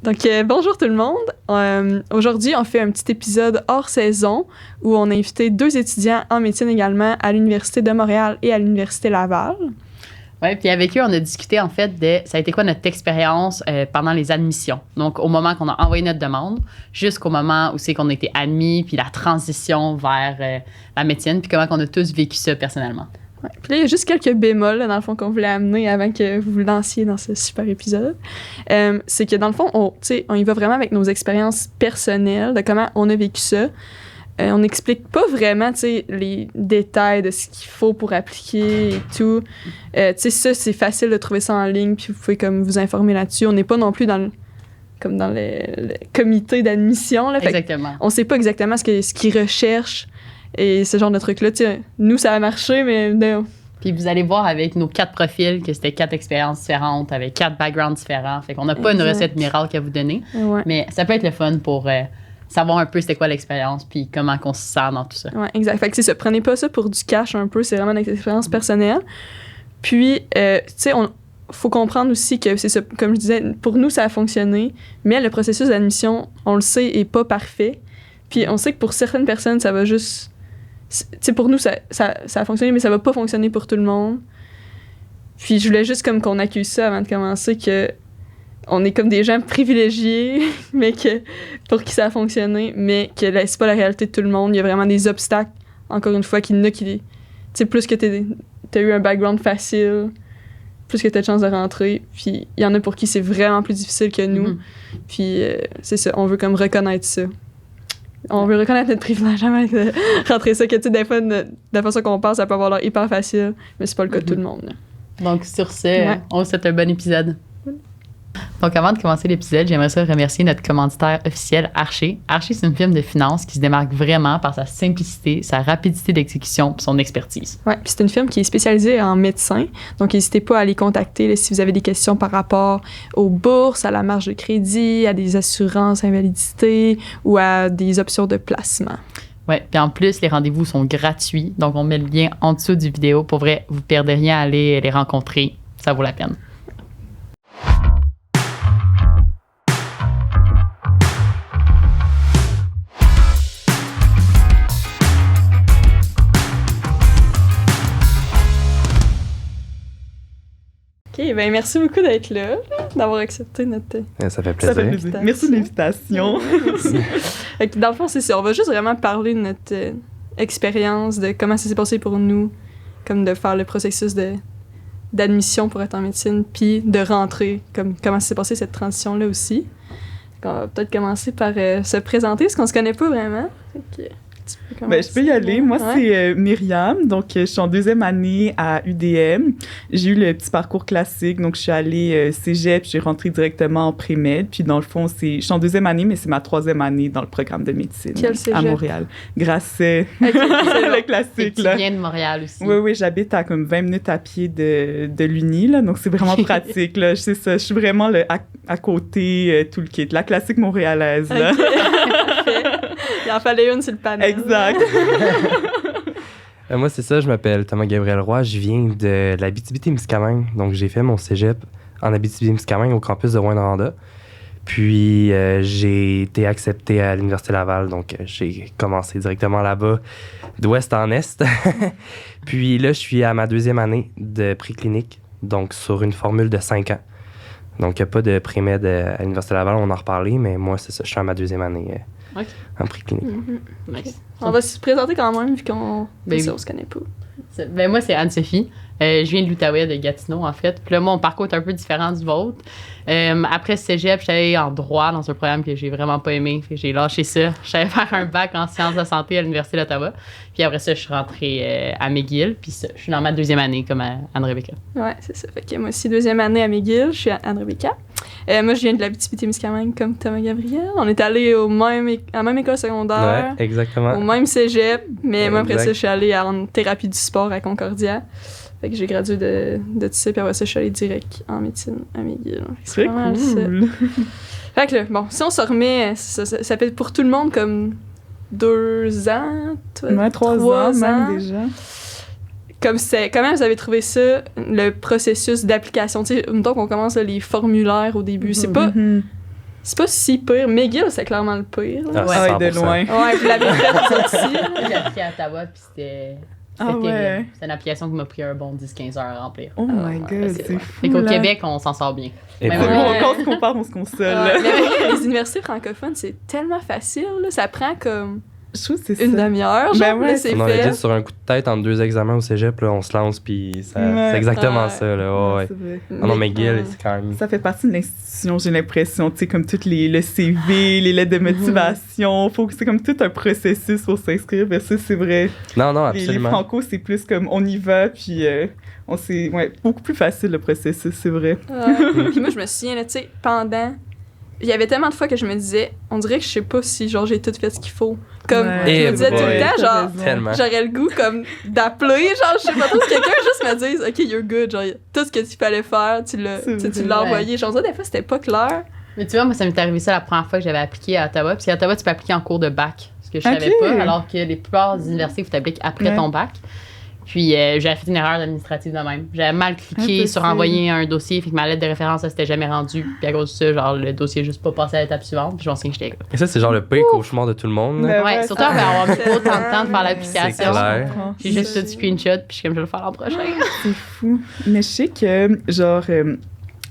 Bonjour tout le monde. Aujourd'hui, on fait un petit épisode hors saison où on a invité 2 étudiants en médecine également à l'Université de Montréal et à l'Université Laval. Oui, puis avec eux, on a discuté en fait de ça a été quoi notre expérience pendant les admissions. Donc, au moment qu'on a envoyé notre demande, jusqu'au moment où c'est qu'on a été admis, puis la transition vers la médecine, puis comment on a tous vécu ça personnellement. Ouais. Puis là, il y a juste quelques bémols, là, dans le fond, qu'on voulait amener avant que vous vous lanciez dans ce super épisode. C'est que, dans le fond, on y va vraiment avec nos expériences personnelles, de comment on a vécu ça. On n'explique pas vraiment, les détails de ce qu'il faut pour appliquer et tout. Ça, c'est facile de trouver ça en ligne, puis vous pouvez comme vous informer là-dessus. On n'est pas non plus dans le comité d'admission. Là, Exactement. On ne sait pas exactement ce qu'ils recherchent et ce genre de trucs-là. Nous, ça a marché, mais non. Puis vous allez voir avec nos 4 profils que c'était 4 expériences différentes, avec 4 backgrounds différents. Fait qu'on n'a pas une recette miracle à vous donner, mais ça peut être le fun pour savoir un peu c'était quoi l'expérience puis comment on se sent dans tout ça. Oui, exact. Fait que c'est ça. Prenez pas ça pour du cash un peu. C'est vraiment une expérience personnelle. Puis, faut comprendre aussi que c'est ça. Comme je disais, pour nous, ça a fonctionné, mais le processus d'admission, on le sait, est pas parfait. Puis, on sait que pour certaines personnes, ça va juste... pour nous, ça a fonctionné, mais ça va pas fonctionner pour tout le monde. Puis, je voulais juste comme qu'on accuse ça avant de commencer, que on est comme des gens privilégiés, mais que pour qui ça a fonctionné, mais que c'est pas la réalité de tout le monde. Il y a vraiment des obstacles, encore une fois, qu'il y en a qui... Tu sais, plus que t'as eu un background facile, plus que t'as de chances de rentrer. Puis il y en a pour qui c'est vraiment plus difficile que nous. Puis c'est ça, on veut comme reconnaître ça. On veut reconnaître notre privilège avant de rentrer ça, que tu sais, des fois, de la façon qu'on pense, ça peut avoir l'air hyper facile, mais c'est pas le cas de tout le monde. Là. Donc, sur ce, on vous souhaite un bon épisode. Donc, avant de commencer l'épisode, j'aimerais ça remercier notre commanditaire officiel, Archer. Archer, c'est une firme de finance qui se démarque vraiment par sa simplicité, sa rapidité d'exécution et son expertise. Oui, puis c'est une firme qui est spécialisée en médecins. Donc, n'hésitez pas à les contacter là, si vous avez des questions par rapport aux bourses, à la marge de crédit, à des assurances invalidité ou à des options de placement. Oui, puis en plus, les rendez-vous sont gratuits. Donc, on met le lien en dessous du vidéo. Pour vrai, vous ne perdez rien à aller les rencontrer. Ça vaut la peine. OK, bien merci beaucoup d'être là, d'avoir accepté notre... Ça fait plaisir. Merci de l'invitation. Merci. Dans le fond, c'est ça. On va juste vraiment parler de notre expérience, de comment ça s'est passé pour nous, comme de faire le processus d'admission pour être en médecine, puis de rentrer, comme comment ça s'est passé cette transition-là aussi. Donc, on va peut-être commencer par se présenter, parce qu'on se connaît pas vraiment. Je peux y aller. Moi, c'est Myriam. Donc, je suis en 2e année à UDM. J'ai eu le petit parcours classique. Donc, je suis allée cégep, je suis rentrée directement en pré-med. Puis, dans le fond, je suis en 2e année, mais c'est ma 3e année dans le programme de médecine à Montréal. Grasset. Le classique, là. Tu viens de Montréal aussi. Oui, j'habite à comme 20 minutes à pied de l'Uni, là. Donc, c'est vraiment pratique, là. C'est ça. Je suis vraiment à côté, tout le kit. La classique montréalaise, là. Il en fallait une sur le panel. Exact. Moi, c'est ça, je m'appelle Thomas-Gabriel Roy, je viens de l'Abitibi-Témiscamingue. Donc, j'ai fait mon cégep en Abitibi-Témiscamingue au campus de Rouyn-Noranda. Puis, j'ai été accepté à l'Université Laval, donc j'ai commencé directement là-bas, d'ouest en est. Puis là, je suis à ma 2e année de préclinique, donc sur une formule de 5 ans. Donc, il n'y a pas de pré-med à l'Université Laval, on en a reparlé, mais moi, c'est ça, je suis à ma 2e année en préclinique. Nice. On va se présenter quand même, vu qu'on se connaît pas. Moi, c'est Anne-Sophie. Je viens de l'Outaouais, de Gatineau, en fait. Puis là, mon parcours est un peu différent du vôtre. Après ce cégep, je suis allée en droit dans un programme que j'ai vraiment pas aimé. Fait que j'ai lâché ça. Je suis allée faire un bac en sciences de santé à l'Université d'Ottawa. Puis après ça, je suis rentrée à McGill. Puis ça, je suis dans ma 2e année, comme Anne-Rebecca. Ouais, c'est ça. Fait que moi aussi, 2e année à McGill. Je suis Anne-Rebecca. Moi, je viens de l'Abitibi-Témiscamingue comme Thomas-Gabriel. On est allés à la même école secondaire. Ouais, exactement. Au même cégep. Mais moi, après ça, je suis allée en thérapie du sport à Concordia. Fait que j'ai gradué de tout ça, puis après ça, je suis allée direct en médecine à McGill. C'est cool! Ça. Fait que là, bon, si on se remet, ça fait pour tout le monde comme 2 ans, 3 ans même déjà. Comment vous avez trouvé ça, le processus d'application? Tu sais, mettons qu'on commence là, les formulaires au début, c'est pas... c'est pas si pire. McGill, c'est clairement le pire. Là. Ah, Ouais, de 100%. loin. Ouais, puis la bibliothèque aussi. J'ai appliqué à Ottawa, puis c'était Ah terrible. ouais. C'est une application qui m'a pris un bon 10-15 heures à remplir. Oh my Ouais, god, facile, c'est ouais. fou. Fait qu'au là. Québec, on s'en sort bien. Et Mais C'est voilà. bon, Ouais. quand on se compare, on se console. là. Ouais, mais les universités francophones, c'est tellement facile. Là. Ça prend comme Je trouve que c'est une ça. demi-heure. Ben Genre, ouais, là, c'est On fait. est dit sur un coup de tête entre 2 examens au cégep, là, on se lance, puis Ouais. c'est exactement Ouais. ça. Là, ouais. C'est vrai. Ah non, McGill, Ouais. c'est quand même. Ça fait partie de l'institution, j'ai l'impression, tu sais, comme toutes le CV, les lettres de motivation, faut que c'est comme tout un processus pour s'inscrire, versus c'est vrai, Non, non, les absolument. franco, c'est plus comme on y va, puis on s'est, ouais, beaucoup plus facile le processus, c'est vrai. Ouais. Puis moi, je me souviens, là, tu sais, pendant. Il y avait tellement de fois que je me disais, on dirait que je sais pas si, genre, j'ai tout fait ce qu'il faut. Comme, Ouais. je me disais tout boy. le temps, T'as genre, raison. Tellement. j'aurais le goût, comme, d'appeler, genre, je sais pas trop, que quelqu'un juste me dise, OK, you're good, genre, tout ce que tu fallait faire, tu l'as, C'est tu sais, tu vrai. l'as envoyé. Genre, ça, des fois, c'était pas clair. Mais tu vois, moi, ça m'est arrivé ça la première fois que j'avais appliqué à Ottawa. Puis à Ottawa, tu peux appliquer en cours de bac. Ce que je savais Ok. pas, alors que les plupart des universités, il faut t'appliquer après Ouais. ton bac. Puis j'avais fait une erreur administrative de même. J'avais mal cliqué sur Impossible. envoyer un dossier, fait que ma lettre de référence, elle s'était jamais rendue. Puis à cause de ça, genre, le dossier est juste pas passé à l'étape suivante. Puis je m'en souviens que j'étais. Et ça, c'est genre le pire cauchemar de tout le monde. là. Ben Ouais, ouais, surtout ça- après avoir mis autant de temps de faire C'est l'application. clair. J'ai juste tout screenshot, puis je suis comme, je vais le faire l'an prochain. C'est fou. Mais je sais que, genre,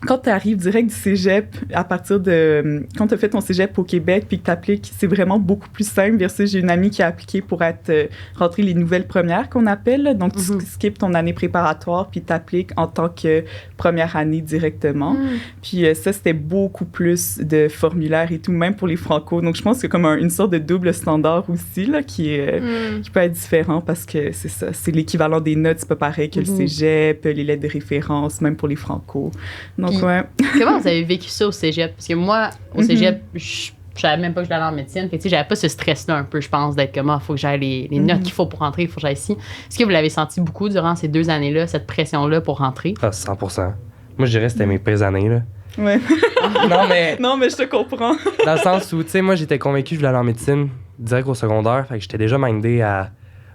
quand tu arrives direct du cégep, à partir de. Quand tu as fait ton cégep au Québec puis que tu appliques, c'est vraiment beaucoup plus simple. Versus, j'ai une amie qui a appliqué pour être rentrer les nouvelles premières qu'on appelle. Là. Donc, tu skippes ton année préparatoire puis tu appliques en tant que première année directement. Puis ça, c'était beaucoup plus de formulaires et tout, même pour les franco. Donc, je pense que comme une sorte de double standard aussi, là, qui peut être différent parce que c'est ça, c'est l'équivalent des notes, c'est pas pareil que le cégep, les lettres de référence, même pour les franco. Donc, Puis- ouais. Comment vous avez vécu ça au cégep? Parce que moi, au cégep, je savais même pas que je allais en médecine. Fait que, tu sais, j'avais pas ce stress-là un peu, je pense, d'être comme, faut que j'aille les notes qu'il faut pour rentrer, il faut que j'aille ici. Est-ce que vous l'avez senti beaucoup durant ces 2 années-là, cette pression-là pour rentrer? Ah, 100%. Moi, je dirais que c'était mes pires années. Là. Ouais. Non, mais Non, mais je te comprends. dans le sens où, tu sais, moi, j'étais convaincu que je voulais aller en médecine direct au secondaire. Fait que j'étais déjà mindé à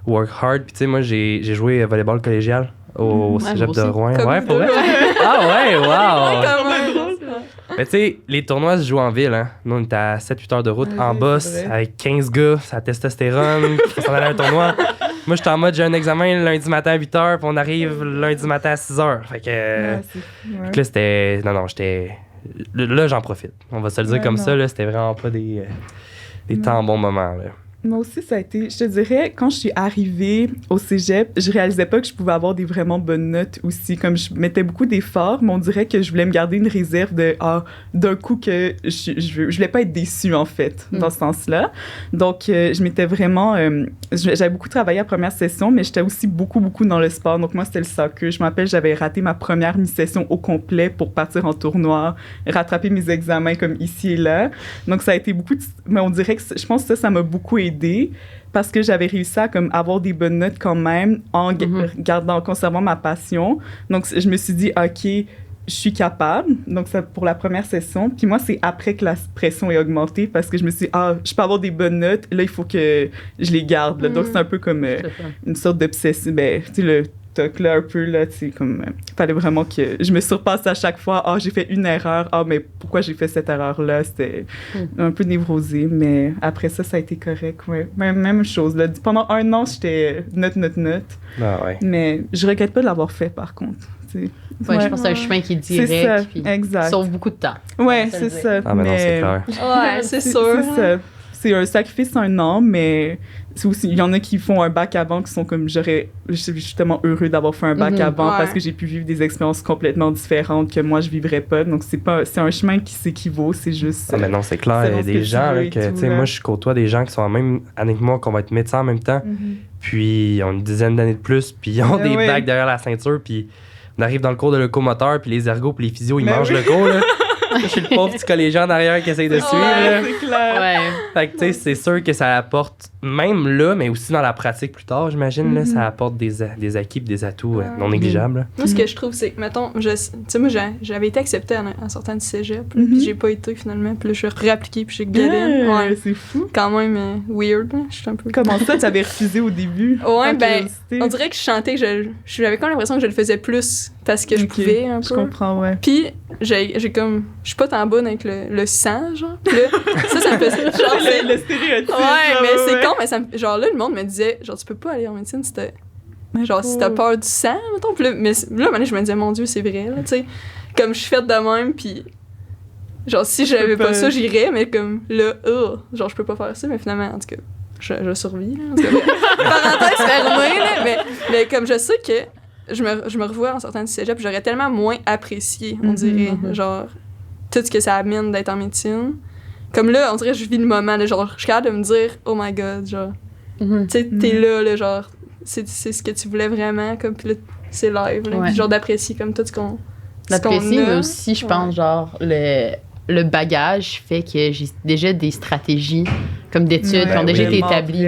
work hard. Puis, tu sais, moi, j'ai joué volleyball collégial au Ouais, cégep moi de aussi. Rouen. Comme Ouais, nous pour deux, vrai? ouais. Ah, ouais, wow! Comme Mais tu sais, les tournois se jouent en ville, hein. Nous, on était à 7-8 heures de route Ouais, en c'est boss vrai. avec 15 gars, sa testostérone, il faut s'en aller à un tournoi. Moi, j'étais en mode, j'ai un examen lundi matin à 8 h, puis on arrive lundi matin à 6 h. Fait que, Ouais, c'est fou, ouais. là, c'était. Non, j'étais. Là, j'en profite. On va se le dire Ouais, comme non. ça, là, c'était vraiment pas des temps bons moments, là. Moi aussi, ça a été, je te dirais, quand je suis arrivée au cégep, je réalisais pas que je pouvais avoir des vraiment bonnes notes aussi. Comme je mettais beaucoup d'efforts, mais on dirait que je voulais me garder une réserve de, d'un coup que je voulais pas être déçue, en fait, dans ce sens-là. Donc, je m'étais vraiment, j'avais beaucoup travaillé à la première session, mais j'étais aussi beaucoup dans le sport. Donc, moi, c'était le soccer. Je me rappelle, j'avais raté ma première mi-session au complet pour partir en tournoi, rattraper mes examens comme ici et là. Donc, ça a été beaucoup, mais on dirait que je pense que ça m'a beaucoup aidé parce que j'avais réussi à comme avoir des bonnes notes quand même en en conservant ma passion. Donc je me suis dit OK, je suis capable. Donc ça pour la première session. Puis moi c'est après que la pression est augmentée parce que je me suis dit je peux avoir des bonnes notes. Là il faut que je les garde. Là. Donc c'est un peu comme une sorte d'obsession. Ben tu sais le toc là un peu là, tu sais comme fallait vraiment que je me surpasse à chaque fois. J'ai fait une erreur. Mais pourquoi j'ai fait cette erreur là? C'était un peu névrosé, mais après ça a été correct. Ouais. Même chose là. Pendant 1 an, j'étais note. Ah, ouais. Mais je regrette pas de l'avoir fait par contre. Tu sais. Ouais, je pense que c'est un chemin qui est C'est direct, ça, puis exact. qui sauve beaucoup de temps. Ouais, Ça le c'est dit. ça. Ah, mais non, c'est clair. Ouais, c'est sûr. C'est ça. C'est un sacrifice 1 an, mais c'est aussi, il y en a qui font un bac avant qui sont comme je suis justement heureux d'avoir fait un bac avant Ouais. parce que j'ai pu vivre des expériences complètement différentes que moi je vivrais pas. Donc c'est un chemin qui s'équivaut, c'est juste. Ah, mais non, c'est clair. Il y selon a ce que des tu gens, veux là, et que, tout, tu sais, là. moi, je côtoie des gens qui sont en même année que moi, qu'on va être médecin en même temps. Puis ils ont une dizaine d'années de plus, puis ils ont Ah des ouais. bacs derrière la ceinture, puis on arrive dans le cours de locomoteur, puis les ergots, puis les physios, ils Mais mangent oui. le cours, là. Je suis le pauvre petit collégien derrière qui essaye de suivre, là. Ouais, c'est clair. Ouais. Fait que, tu sais, c'est sûr que ça apporte, même là, mais aussi dans la pratique plus tard, j'imagine, là, ça apporte des acquis pis des atouts non négligeables. là. Moi, ce que je trouve, c'est que, mettons, tu sais, moi, j'avais été acceptée en sortant du cégep, là, Mhm. puis j'ai pas été finalement, puis là, je suis réappliquée, puis j'ai galé. Ouais, Ouais. c'est fou. Quand même weird, là, je suis un peu. Comment ça, tu avais refusé au début? Ouais, Par ben, curiosité? on dirait que je chantais que j'avais quand même l'impression que je le faisais plus parce que je pouvais un peu. Je comprends, ouais. Puis j'ai comme... Je suis pas tant bonne avec le sang, genre. Puis là, ça me fait... Genre, le stéréotype. Ouais, mais c'est con, mais genre là, le monde me disait, genre, tu peux pas aller en médecine si t'as peur du sang, mettons. Puis là, mais là, je me disais, mon Dieu, c'est vrai, là, tu sais. Comme je suis faite de même, puis genre, si j'avais pas ça, j'irais, mais comme là, genre, je peux pas faire ça, mais finalement, en tout cas, je survis, là. En tout cas, parenthèse fermée, là, mais comme je sais que je me revois en sortant du cégep, j'aurais tellement moins apprécié, on dirait, genre, tout ce que ça amène d'être en médecine. Comme là, on dirait que je vis le moment, là, genre, je suis capable de me dire, oh my god, genre, tu sais, t'es là, genre, c'est ce que tu voulais vraiment, comme, puis là, c'est live, là, puis genre d'apprécier comme tout ce qu'on l'apprécier, mais aussi, je pense, genre, le bagage fait que j'ai déjà des stratégies comme d'études qui ont déjà été établies.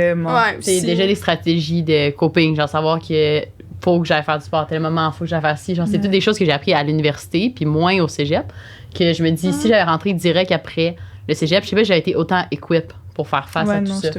C'est déjà des stratégies de coping, genre savoir que faut que j'aille faire du sport à tel moment, faut que j'aille faire ci. Genre, c'est toutes des choses que j'ai appris à l'université, puis moins au cégep, que je me dis, si j'avais rentré direct après le cégep, je sais pas, j'avais été autant equip pour faire face à tout ça.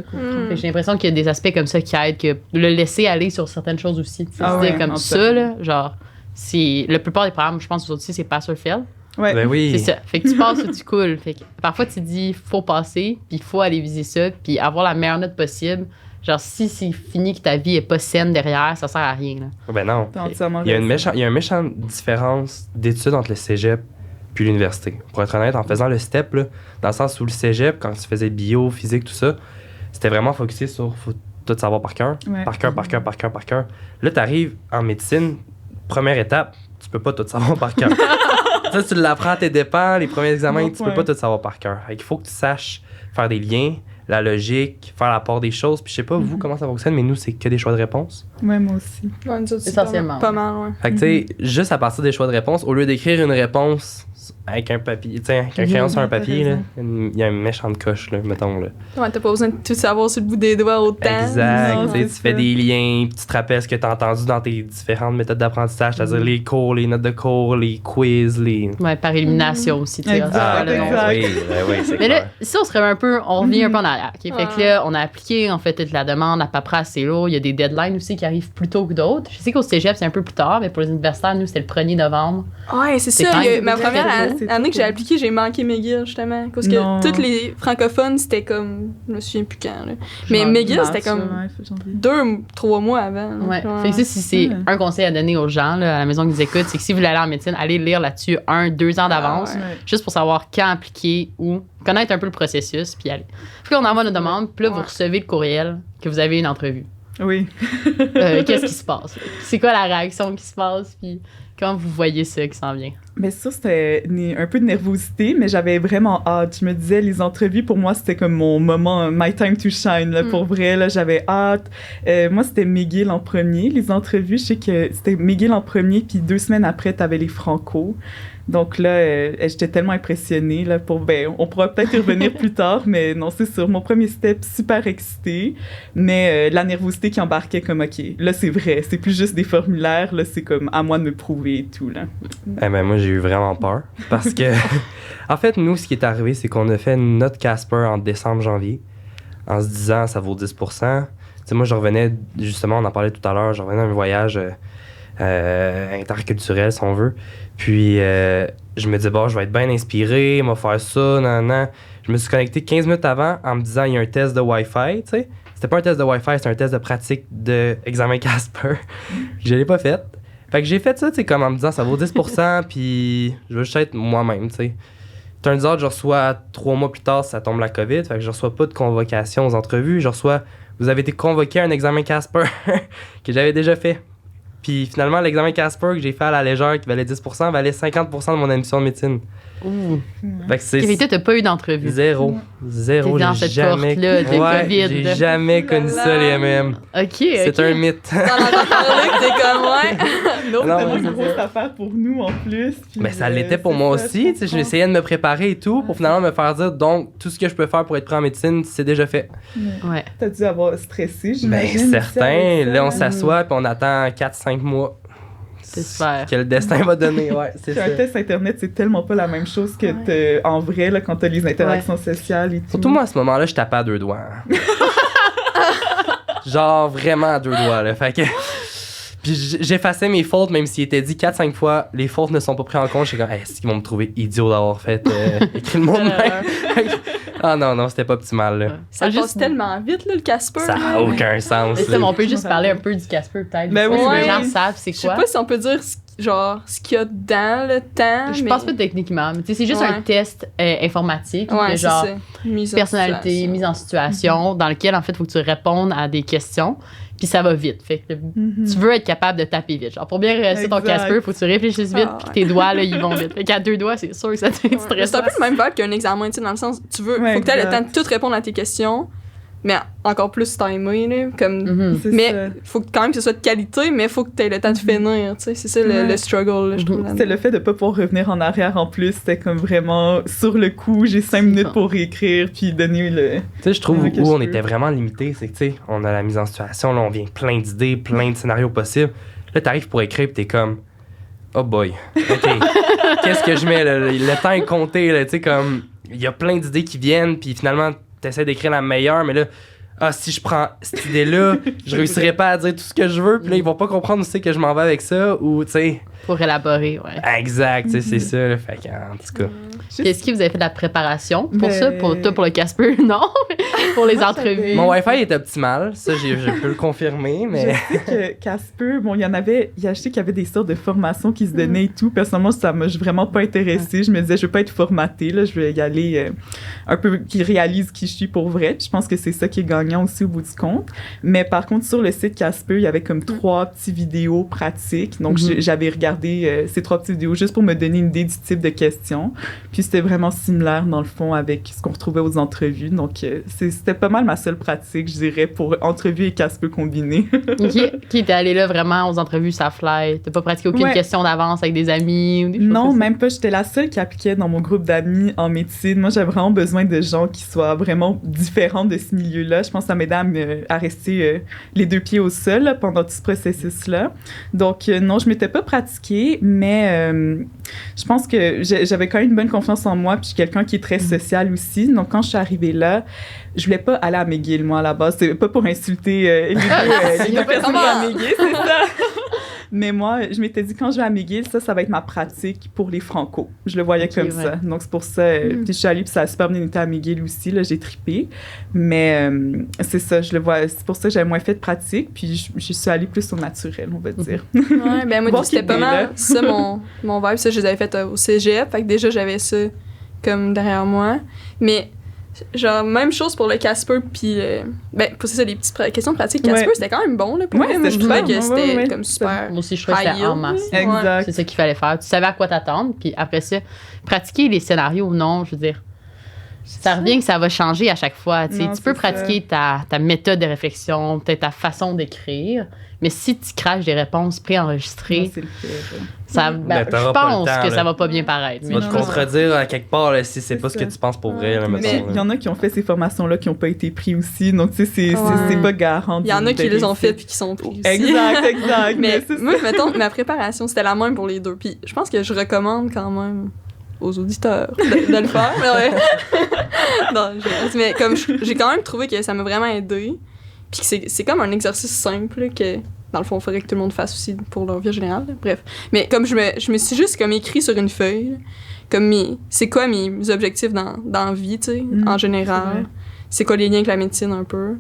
J'ai l'impression qu'il y a des aspects comme ça qui aident, que le laisser aller sur certaines choses aussi. C'est comme ça, là, genre, c'est la plupart des programmes, je pense aussi, c'est pass or fail. Ouais. Ben oui. C'est ça. Fait que tu passes ou tu coules. Fait que parfois, tu te dis, faut passer, puis il faut aller viser ça, puis avoir la meilleure note possible. Genre, si c'est fini que ta vie est pas saine derrière, ça sert à rien, là. Ben non. Il y a une méchante différence d'études entre le cégep puis l'université. Pour être honnête, en faisant le step, là, dans le sens où le cégep, quand tu faisais bio, physique, tout ça, c'était vraiment focusé sur faut tout savoir par cœur. Ouais. Par cœur. Là, t'arrives en médecine, première étape, tu peux pas tout savoir par cœur. Ça, tu l'apprends à tes dépens, les premiers examens, tu peux pas tout savoir par cœur. Il faut que tu saches faire des liens, la logique, faire la part des choses. Puis je sais pas, vous, comment ça fonctionne, mais nous, c'est que des choix de réponse. Ouais, moi aussi. Ouais, nous autres, essentiellement. Pas mal, ouais. Fait que, tu sais, juste à partir des choix de réponse, au lieu d'écrire une réponse avec un papier, tu sais, avec un crayon sur un papier, là, il y a une méchante coche, là, mettons, là. Ouais, t'as pas besoin de tout savoir sur le bout des doigts autant. Exact. Tu fais des liens, puis tu te rappelles ce que t'as entendu dans tes différentes méthodes d'apprentissage, c'est-à-dire les cours, les notes de cours, les quiz, les... Ouais, par élimination aussi, tu sais. Oui, c'est mais là, si on serait un peu, on revient un peu en arrière. Okay? Fait que là, on a appliqué, on fait toute la demande, la paperasse, c'est lourd. Il y a des deadlines aussi qui arrivent plus tôt que d'autres. Je sais qu'au cégep, c'est un peu plus tard, mais pour les universitaires, nous, c'était le 1er novembre. Ouais, c'est ça. Ma première année que j'ai appliqué, j'ai manqué McGill, justement. Parce que tous les francophones, c'était comme... Je me souviens plus quand, là. Mais McGill, c'était comme 2-3 mois avant. Ouais. Fait que ça, si c'est un conseil à donner aux gens, là, à la maison qui nous écoutent, c'est que si vous voulez aller en médecine, allez lire là-dessus 1-2 ans d'avance, juste pour savoir quand appliquer ou connaître un peu le processus, puis aller. Puis là, on envoie nos demandes, puis là, vous recevez le courriel que vous avez une entrevue. Oui. Qu'est-ce qui se passe? C'est quoi la réaction qui se passe? Puis quand vous voyez ça qui s'en vient? Mais ça, c'était un peu de nervosité, mais j'avais vraiment hâte. Je me disais, les entrevues, pour moi, c'était comme mon moment, my time to shine, là, pour vrai, là, j'avais hâte. Moi, c'était McGill en premier. Les entrevues, je sais que c'était McGill en premier, puis 2 semaines après, t'avais les Franco. Donc là, j'étais tellement impressionnée. Là, on pourra peut-être y revenir plus tard, mais non, c'est sûr. Mon premier step, super excitée, mais la nervosité qui embarquait comme, OK, là, c'est vrai. C'est plus juste des formulaires. Là, c'est comme à moi de me prouver et tout. Là. Eh ben, moi, j'ai eu vraiment peur parce que, en fait, nous, ce qui est arrivé, c'est qu'on a fait notre Casper en décembre-janvier en se disant, ça vaut 10 %. Tu sais, moi, je revenais, justement, on en parlait tout à l'heure, je revenais d'un voyage interculturel, si on veut. Puis, je me disais, bon, je vais être bien inspiré, on va faire ça, nan. Je me suis connecté 15 minutes avant en me disant, il y a un test de Wi-Fi, tu sais. C'était pas un test de Wi-Fi, c'était un test de pratique d'examen Casper. Je l'ai pas fait. Fait que j'ai fait ça, tu sais, comme en me disant, ça vaut 10 %, puis je veux juste être moi-même, tu sais. Turns out, je reçois 3 mois plus tard, ça tombe la COVID, fait que je reçois pas de convocation aux entrevues. Je reçois, vous avez été convoqué à un examen Casper que j'avais déjà fait. Puis finalement, l'examen Casper que j'ai fait à la légère, qui valait 10 %, valait 50 % de mon admission de médecine. Ouh. Fait que c'est... Kevin, t'as pas eu d'entrevue? Zéro. T'es dans cette porte-là de COVID. J'ai jamais connu ça, les MM. OK. C'est un mythe. T'en entends parler que t'es comme, ouais. Non, c'était une grosse affaire pour nous, en plus. Mais ça l'était pour moi aussi. Tu sais, j'essayais de me préparer et tout pour finalement me faire dire, donc, tout ce que je peux faire pour être pris en médecine, c'est déjà fait. Ouais. T'as dû avoir stressé, j'imagine. Ben, certain. Là, on s'assoit puis on attend 4-5 mois. C'est super. Que le destin va donner, ouais, c'est ça. Un test Internet, c'est tellement pas la même chose que en vrai, là, quand t'as les interactions sociales et tout. Surtout moi, à ce moment-là, je tapais à 2 doigts. Genre, vraiment à 2 doigts, là. Fait que... j'effaçais mes fautes, même s'il était dit 4-5 fois, les fautes ne sont pas prises en compte. J'étais comme, hey, est-ce qu'ils vont me trouver idiot d'avoir fait écrit le mot de même? Ah non, c'était pas optimal, là. Ça passe tellement vite, là, le Casper. Ça n'a aucun sens. On peut juste parler un peu du Casper, peut-être. Ben oui, les gens savent c'est quoi. Je sais pas si on peut dire ce qu'il y a dedans, le temps. Je pense pas techniquement, mais c'est juste un test informatique. Ouais, de genre mise personnalité, mise en situation, dans lequel, en fait, il faut que tu répondes à des questions. Puis ça va vite. Fait que tu veux être capable de taper vite. Genre, pour bien réussir ton Casper, il faut que tu réfléchisses vite, puis tes doigts, là, ils vont vite. Fait qu'à 2 doigts, c'est sûr que ça te stresse. C'est un peu le même vibe qu'un examen, tu sais, dans le sens, faut que tu aies le temps de tout répondre à tes questions, mais encore plus timé, là, comme... Mais faut quand même que ce soit de qualité, mais faut que tu aies le temps de finir, tu sais. C'est ça le struggle, là, je trouve. C'était le fait de pas pouvoir revenir en arrière en plus. C'était comme vraiment sur le coup, j'ai 5 minutes pour réécrire puis donner le... Tu sais, je trouve où on était vraiment limité, c'est que, tu sais, on a la mise en situation, là, on vient plein d'idées, plein de scénarios possibles. Là, t'arrives pour écrire pis t'es comme... Oh boy, OK, qu'est-ce que je mets, là? Le temps est compté, là, tu sais, comme... Il y a plein d'idées qui viennent, puis finalement... T'essaies d'écrire la meilleure, mais là, si je prends cette idée-là, je réussirai pas à dire tout ce que je veux, puis là, ils vont pas comprendre aussi que je m'en vais avec ça, ou, tu sais... Pour élaborer, ouais. Exact, c'est ça, là, fait qu'en tout cas... Est-ce que vous avez fait de la préparation pour ça? Pour le Casper? Non, pour les entrevues. Mon Wi-Fi est optimal, ça, je peux le confirmer, mais... Je sais que Casper, bon, je sais qu'il y avait des sortes de formations qui se donnaient et tout. Personnellement, ça m'a vraiment pas intéressée. Je me disais, je veux pas être formatée, là, je vais y aller un peu, qui réalise qui je suis pour vrai. Puis je pense que c'est ça qui est gagnant aussi au bout du compte. Mais par contre, sur le site Casper, il y avait comme 3 petits vidéos pratiques. Donc, j'avais regardé ces 3 petites vidéos juste pour me donner une idée du type de questions. Puis c'était vraiment similaire, dans le fond, avec ce qu'on retrouvait aux entrevues. Donc, c'était pas mal ma seule pratique, je dirais, pour entrevues et Casper combinés. Qui était allé là vraiment aux entrevues, ça fly? T'as pas pratiqué aucune question d'avance avec des amis ou des choses Non, même pas. J'étais la seule qui appliquait dans mon groupe d'amis en médecine. Moi, j'avais vraiment besoin de gens qui soient vraiment différents de ce milieu-là. Je pense que ça m'aidait à rester les 2 pieds au sol là, pendant tout ce processus-là. Donc, non, je m'étais pas pratiquée, mais je pense que j'avais quand même une bonne confiance en moi, puis je suis quelqu'un qui est très social aussi. Donc, quand je suis arrivée là, je voulais pas aller à McGill, moi, à la base. C'est pas pour insulter les deux personnes à McGill, c'est ça. Mais moi, je m'étais dit, quand je vais à McGill, ça va être ma pratique pour les franco. Je le voyais comme ça. Donc, c'est pour ça. Puis je suis allée, puis ça a super bien été à McGill aussi. Là, j'ai trippé. Mais c'est ça, je le vois. C'est pour ça que j'avais moins fait de pratique. Puis je suis allée plus au naturel, on va dire. Ouais, ben moi, c'était pas mal ça, mon vibe. Ça, je les avais fait au cégep. Fait que déjà, j'avais ça comme derrière moi. Mais... Genre, même chose pour le Casper, puis... c'est ça, les petites questions pratiques. Casper, c'était quand même bon, là, pour moi. Je trouvais que c'était comme super... Moi aussi, je trouvais que c'était en masse. Exact. C'est ça qu'il fallait faire. Tu savais à quoi t'attendre, puis après ça, pratiquer les scénarios ou non, je veux dire... Ça revient que ça va changer à chaque fois. Tu peux pratiquer ta méthode de réflexion, peut-être ta façon d'écrire, mais si tu craches des réponses préenregistrées, je pense que ça va pas bien paraître. Tu vas te contredire à quelque part là, si c'est pas ce que tu penses pour vrai. Mais il y en a qui ont fait ces formations-là qui n'ont pas été pris aussi, donc tu sais, c'est pas garant. Il y en a qui les ont fait puis qui sont pris aussi. Exact. Mais moi, mettons, ma préparation, c'était la même pour les deux. Puis je pense que je recommande quand même aux auditeurs de le faire. Mais comme j'ai quand même trouvé que ça m'a vraiment aidé. Puis que c'est comme un exercice simple là, que, dans le fond, il faudrait que tout le monde fasse aussi pour leur vie générale. Là. Bref. Mais comme je me suis juste comme écrit sur une feuille, là, comme c'est quoi mes objectifs dans la vie, tu sais, en général. C'est quoi les liens avec la médecine un peu.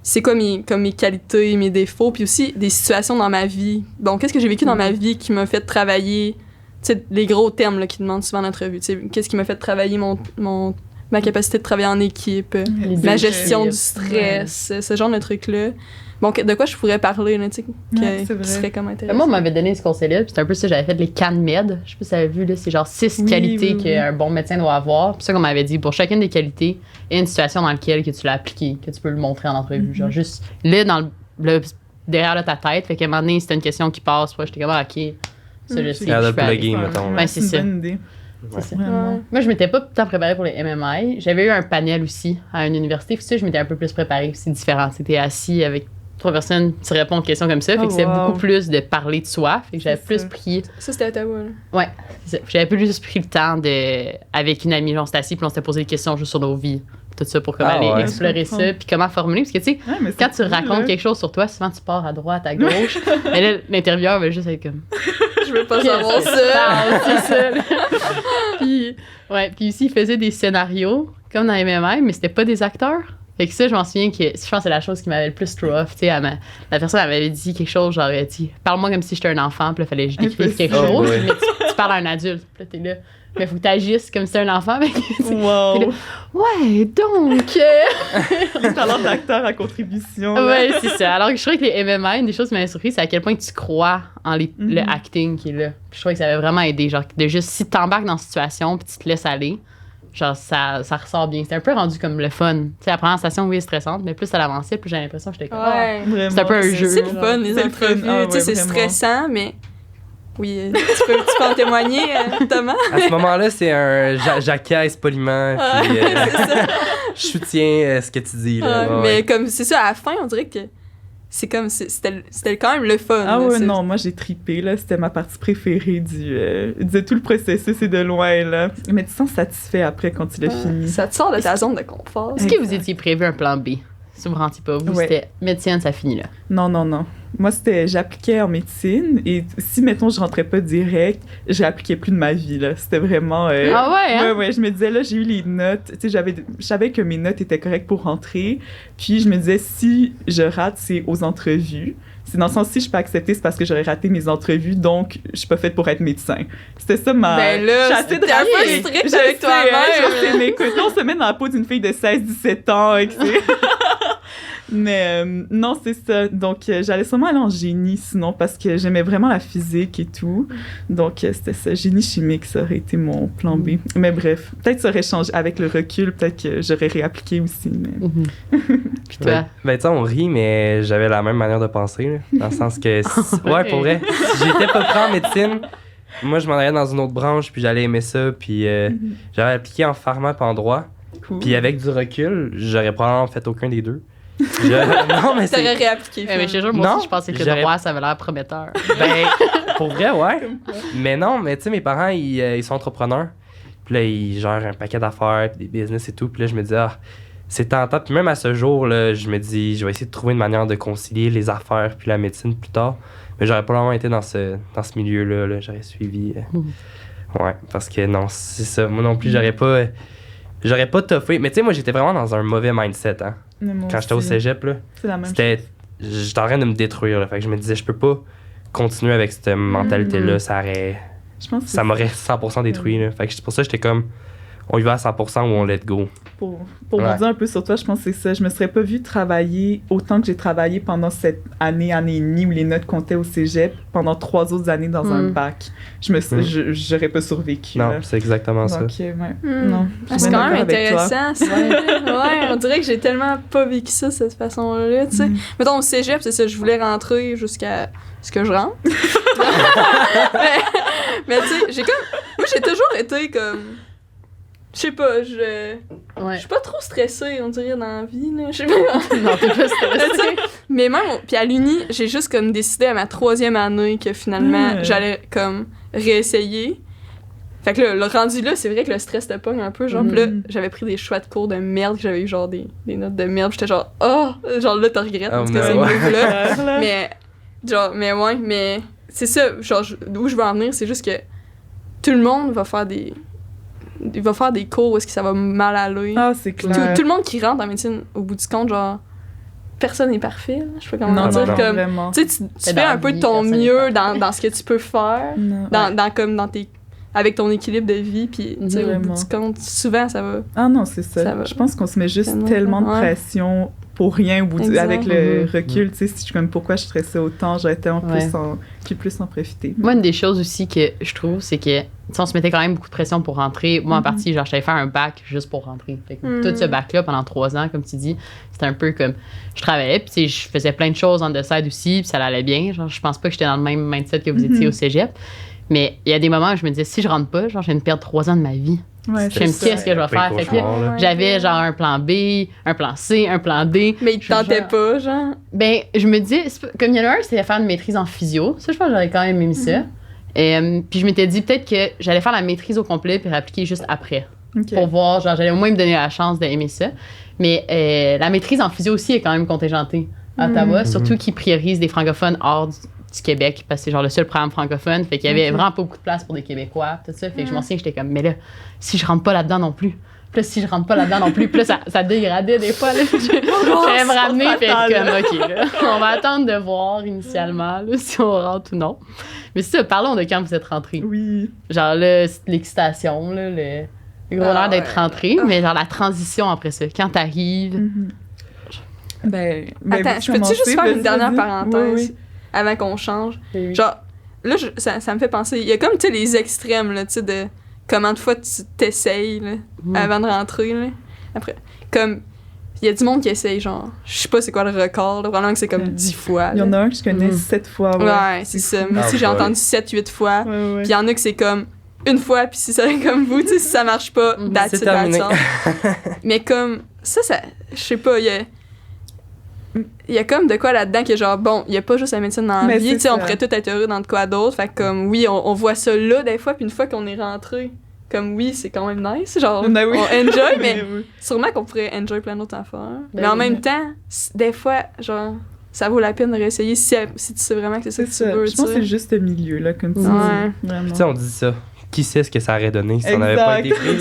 C'est quoi mes qualités, mes défauts, puis aussi des situations dans ma vie. Bon, qu'est-ce que j'ai vécu dans ma vie qui m'a fait travailler, tu sais, les gros termes là, qui demandent souvent en entrevue. Tu sais, qu'est-ce qui m'a fait travailler ma capacité de travailler en équipe, ma gestion du stress, ce genre de trucs-là. Bon, de quoi je pourrais parler, là, tu sais, qui serait comme intéressant. Moi, on m'avait donné ce conseil-là, puis c'est un peu ça, j'avais fait les CanMed. Je sais pas si vous avez vu, là, c'est genre 6 qualités qu'un bon médecin doit avoir. Puis ça qu'on m'avait dit, pour chacune des qualités, il y a une situation dans laquelle que tu l'as appliquée, que tu peux le montrer en entrevue. Genre juste là, dans derrière ta tête, fait qu'à un moment donné, si t'as une question qui passe, j'étais comme, OK, ça, je sais. de plugger, mettons. Ben, c'est ça. Moi, je m'étais pas tant préparée pour les MMI. J'avais eu un panel aussi à une université. Puis ça, je m'étais un peu plus préparée. C'est différent. C'était assis avec 3 personnes, tu réponds aux questions comme ça. Fait que c'était beaucoup plus de parler de soi. Fait que j'avais plus pris... Ça, c'était à Ottawa, là. Ouais, c'est ça. J'avais plus pris le temps avec une amie, genre, on s'était assis, puis on s'était posé des questions juste sur nos vies. tout ça pour comme aller explorer ça, puis comment formuler. Parce que, tu sais, quand tu racontes quelque chose sur toi, souvent tu pars à droite, à gauche. Mais là, l'intervieweur va juste être comme. Je veux pas savoir ça. C'est ça. Puis aussi, il faisait des scénarios, comme dans MMI, mais c'était pas des acteurs. Fait que ça, je m'en souviens que je pense que c'est la chose qui m'avait le plus throw off. Tu sais, la personne elle m'avait dit quelque chose, genre, dit, parle-moi comme si j'étais un enfant, puis là, fallait que je décrive quelque chose, mais tu parles à un adulte, puis là, t'es là. Mais faut que tu agisses comme si c'était un enfant. Wow! Là, ouais, donc. Talent d'acteur à contribution. Ouais, c'est ça. Alors que je trouvais que les MMA, une des choses qui m'avait surpris, c'est à quel point tu crois en le acting qui est là. Puis je trouvais que ça avait vraiment aidé. Genre, de juste, si tu t'embarques dans une situation puis tu te laisses aller, genre, ça ressort bien. C'était un peu rendu comme le fun. Tu sais, la première station, oui, est stressante, mais plus ça l'avançait, plus j'ai l'impression que j'étais comme. Ouais, c'est un peu un jeu. C'est le fun, les entrevues. Tu sais, c'est stressant, mais. Oui, tu peux en témoigner, Thomas? À ce moment-là, c'est un j'acquiesce poliment, puis je soutiens ce que tu dis. Là. Mais comme c'est ça, à la fin, on dirait que c'est comme c'était quand même le fun. Ah là, ouais, non, moi j'ai trippé, là. C'était ma partie préférée de tout le processus et de loin, là. Mais tu te sens satisfait après quand tu l'as fini. Ça te sort de ta zone de confort. Est-ce que vous étiez prévu un plan B? Si vous ne rentiez pas, vous, c'était médecine, ça finit là. Non. Moi, j'appliquais en médecine et si, mettons, je rentrais pas direct, j'appliquais plus de ma vie, là. C'était vraiment... Ah ouais, hein? Ouais, je me disais, là, j'ai eu les notes. Tu sais, je savais que mes notes étaient correctes pour rentrer. Puis je me disais, si je rate, c'est aux entrevues. C'est dans le sens, si je suis pas acceptée, c'est parce que j'aurais raté mes entrevues, donc je suis pas faite pour être médecin. C'était ça ma... Ben là, j'ai assez de strict avec toi-même. Mais écoute, on se met dans la peau d'une fille de 16-17 ans, et que c'est... Mais non, c'est ça. Donc, j'allais sûrement aller en génie, sinon, parce que j'aimais vraiment la physique et tout. Donc, c'était ça. Génie chimique, ça aurait été mon plan B. Mais bref, peut-être ça aurait changé. Avec le recul, peut-être que j'aurais réappliqué aussi. Mais... Puis toi? Ben, tu sais, on rit, mais j'avais la même manière de penser, là, dans le sens que... Ouais, pour vrai. Si j'étais pas prêt en médecine, moi, je m'en allais dans une autre branche, puis j'allais aimer ça, puis j'avais appliqué en pharma puis en droit. Cool. Puis avec du recul, j'aurais probablement fait aucun des deux. Non, mais t'aurais réappliqué. Mais je te jure, moi aussi, je pensais que le droit, ça avait l'air prometteur. Ben, pour vrai, ouais. Mais non, mais tu sais, mes parents, ils sont entrepreneurs. Puis là, ils gèrent un paquet d'affaires, puis des business et tout. Puis là, je me dis, c'est tentant. Puis même à ce jour, là, je me dis, je vais essayer de trouver une manière de concilier les affaires puis la médecine plus tard. Mais j'aurais pas vraiment été dans ce milieu-là. Là. J'aurais suivi. Ouais, parce que non, c'est ça. Moi non plus, j'aurais pas toffé. Mais tu sais, moi, j'étais vraiment dans un mauvais mindset, hein. Quand j'étais au cégep, là. C'est la même chose. J'étais en train de me détruire, là. Fait que je me disais, je peux pas continuer avec cette mentalité-là. Ça m'aurait 100% détruit, là. Fait que c'est pour ça que j'étais comme, on y va à 100% ou on let go. Pour vous dire un peu sur toi, je pense que c'est ça. Je me serais pas vue travailler autant que j'ai travaillé pendant cette année et demie où les notes comptaient au cégep, pendant 3 autres années dans un bac. J'aurais pas survécu. Non, là. c'est exactement ça. Non, c'est quand même intéressant. Ouais, on dirait que j'ai tellement pas vécu ça de cette façon-là. Tu sais. Mettons, au cégep, c'est ça, je voulais rentrer jusqu'à ce que je rentre. mais tu sais, moi, j'ai toujours été comme... Je sais pas, je suis pas trop stressée, on dirait, dans la vie, là. Je sais pas. Non, t'es pas stressée. Mais même, puis à l'Uni, j'ai juste comme décidé à ma 3e année que finalement, j'allais comme réessayer. Fait que là, le rendu là, c'est vrai que le stress te pogne un peu, genre. Pis là, j'avais pris des choix de cours de merde, que j'avais eu genre des notes de merde, pis j'étais genre, genre là, t'as regretté, parce que c'est move-là. Mais c'est ça, genre, d'où je veux en venir, c'est juste que tout le monde va faire des cours où est-ce que ça va mal aller. Ah, c'est clair. Tout le monde qui rentre en médecine, au bout du compte, genre, personne n'est parfait. Là. Je sais pas comment dire. Comme, tu fais un peu de ton mieux dans ce que tu peux faire, avec ton équilibre de vie, puis au bout du compte, souvent, ça va... Ah non, c'est ça. Je pense qu'on se met juste tellement de pression pour rien au bout avec le recul, tu sais, si je suis comme pourquoi je stressais autant, j'aurais été plus en profiter. Moi, une des choses aussi que je trouve, c'est que on se mettait quand même beaucoup de pression pour rentrer. Moi, en partie, genre, j'allais faire un bac juste pour rentrer. Fait que tout ce bac-là, pendant 3 ans, comme tu dis, c'était un peu comme... Je travaillais, puis je faisais plein de choses en the side aussi, puis ça allait bien. Genre, je pense pas que j'étais dans le même mindset que vous étiez au cégep. Mais il y a des moments où je me disais, si je rentre pas, genre, je viens de perdre 3 ans de ma vie. Ouais, qu'est-ce que je vais faire? Fait que j'avais genre un plan B, un plan C, un plan D. Mais il te tentait pas, genre? Ben, je me dis, comme il y en a un, c'était faire une maîtrise en physio. Ça, je pense que j'aurais quand même aimé ça. Puis je m'étais dit peut-être que j'allais faire la maîtrise au complet puis réappliquer juste après. pour voir, genre, j'allais au moins me donner la chance d'aimer ça. Mais la maîtrise en physio aussi est quand même contingentée à Ottawa, surtout qu'ils priorisent des francophones hors du Québec, parce que c'est genre le seul programme francophone. Fait qu'il y avait vraiment pas beaucoup de place pour des Québécois, tout ça. Fait que je m'en souviens, j'étais comme, mais là, si je rentre pas là-dedans non plus. Puis là, si je rentre pas là-dedans non plus, puis là, ça dégradait des fois. J'allais me ramener, puis être comme, OK, là, on va attendre de voir initialement là, si on rentre ou non. Mais c'est ça, parlons de quand vous êtes rentrés. Oui. Genre là, l'excitation, là, le gros l'air d'être rentré, mais genre la transition après ça, quand t'arrives. Attends, je peux-tu juste faire une dernière parenthèse avant qu'on change? Oui. Genre, là, ça me fait penser, il y a comme, tu sais, les extrêmes, là, tu sais, de comment de fois tu t'essayes, là, avant de rentrer, là. Après, comme, il y a du monde qui essaye, genre, je sais pas c'est quoi le record, là, vraiment que c'est comme 10 fois. Il y en a un que je connais 7 fois. Ouais, c'est ça. Moi aussi, j'ai entendu 7-8 fois. Puis il y en a que c'est comme une fois, puis si ça comme vous, tu sais, si ça marche pas, c'est terminé. Mais comme, ça, je sais pas, il y a comme de quoi là-dedans que genre, bon, il y a pas juste la médecine dans la vie, tu sais, on pourrait tout être heureux dans de quoi d'autre. Fait que comme, oui, on voit ça là des fois, puis une fois qu'on est rentré, comme oui, c'est quand même nice, genre, on enjoy, mais sûrement qu'on pourrait enjoy plein d'autres affaires. Mais en même temps, des fois, genre, ça vaut la peine de réessayer si tu sais vraiment que c'est ça que tu veux. Je pense que c'est juste le milieu, là, comme tu dis. Puis tu sais, on dit ça. Qui sait ce que ça aurait donné si on n'avait pas été pris?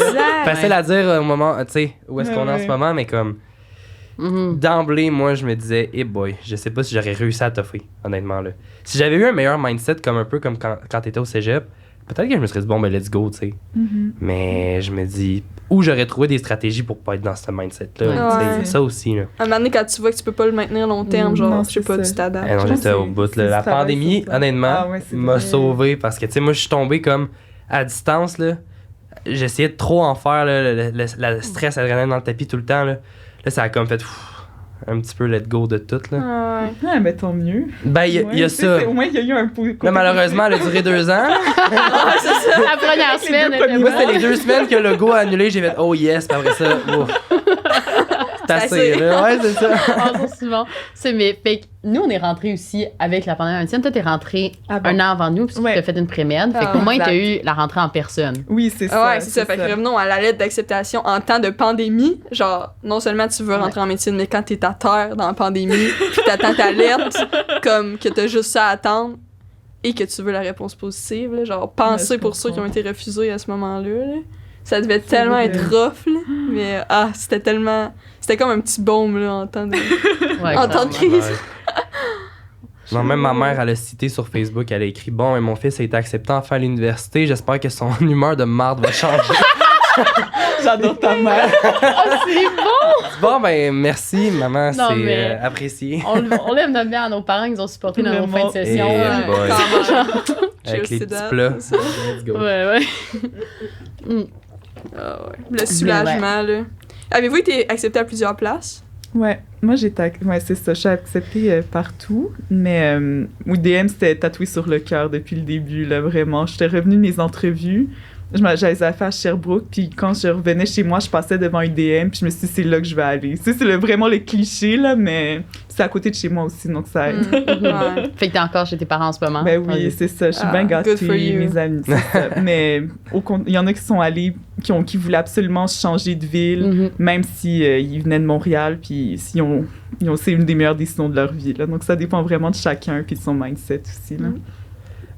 Facile à dire au moment, tu sais, où est-ce qu'on est en ce moment, mais comme... D'emblée, moi, je me disais, hey boy, je sais pas si j'aurais réussi à toffer, honnêtement, là. Si j'avais eu un meilleur mindset, comme un peu comme quand t'étais au cégep, peut-être que je me serais dit, bon, ben, let's go, tu sais. Mais je me dis, où j'aurais trouvé des stratégies pour pas être dans ce mindset-là. C'est ça aussi, là. À un moment donné, quand tu vois que tu peux pas le maintenir long terme, genre, je sais pas, tu t'adaptes. Non, j'étais au bout, là. La pandémie, honnêtement, m'a sauvé parce que, tu sais, moi, je suis tombé comme à distance, là. J'essayais de trop en faire, là, le stress, l'adrénaline dans le tapis tout le temps, là. Là, ça a comme fait un petit peu let go de tout, là. Ah, mais tant mieux. Ben, il y a ça. Au moins, il y a eu un peu. Là, malheureusement, elle a duré 2 ans. C'est ça. La première semaine, moi, c'était les 2 semaines que le go a annulé. J'ai fait, oh yes, puis après ça, c'est assez, là. Ouais, c'est ça. Souvent. Mais, fait que nous, on est rentrés aussi avec la pandémie. Toi, t'es rentré un an avant nous, puis tu as fait une pré-med. Fait qu'au moins, t'as eu la rentrée en personne. Oui, c'est ça. Ouais, c'est ça. Fait que revenons à la lettre d'acceptation en temps de pandémie. Genre, non seulement tu veux rentrer en médecine, mais quand t'es à terre dans la pandémie, puis t'attends ta lettre, comme que t'as juste ça à attendre et que tu veux la réponse positive, là. Genre, penser pour ceux qui ont été refusés à ce moment-là, là. Ça devait tellement être rough, là. Mais, c'était comme un petit baume, là, en temps de crise. Non, même ma mère, elle a cité sur Facebook, elle a écrit « Bon, mon fils a été accepté enfin à l'université, j'espère que son humeur de marde va changer. » J'adore ta mère. C'est bon! Bon, ben, merci, maman, c'est apprécié. On lève notre bien à nos parents qui nous ont supportés dans nos fins de session. Avec les petits plats. Let's go. Ouais. Le soulagement, là. Avez-vous été accepté à plusieurs places? Ouais, moi c'est ça, je suis acceptée partout, mais UDM c'était tatoué sur le cœur depuis le début, là, vraiment. J'étais revenue de mes entrevues, j'avais les affaires à Sherbrooke, puis quand je revenais chez moi, je passais devant UDM, puis je me suis dit, c'est là que je vais aller. C'est vraiment le cliché, là, mais c'est à côté de chez moi aussi, donc ça aide. Fait que t'es encore chez tes parents en ce moment? Ben oui, c'est ça, je suis bien gâtée, mes amis, c'est ça. Mais il y en a qui sont allés, qui voulaient absolument changer de ville, même si ils venaient de Montréal, puis c'est une des meilleures décisions de leur vie, là. Donc ça dépend vraiment de chacun, puis de son mindset aussi, là.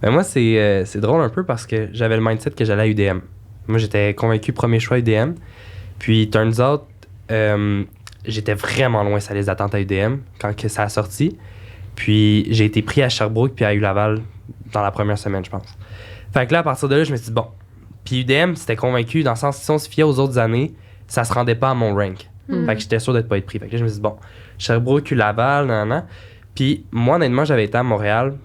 Ben moi, c'est drôle un peu parce que j'avais le mindset que j'allais à UDM. Moi, j'étais convaincu premier choix UDM. Puis, turns out, j'étais vraiment loin sur les attentes à UDM quand que ça a sorti. Puis, j'ai été pris à Sherbrooke puis à U-Laval dans la première semaine, je pense. Fait que là, à partir de là, je me suis dit, bon. Puis UDM, c'était convaincu, dans le sens, si on se fiait aux autres années, ça se rendait pas à mon rank. Fait que j'étais sûr d'être pas être pris. Fait que là, je me suis dit, bon, Sherbrooke, U-Laval, nanana. Puis, moi, honnêtement, j'avais été à Montréal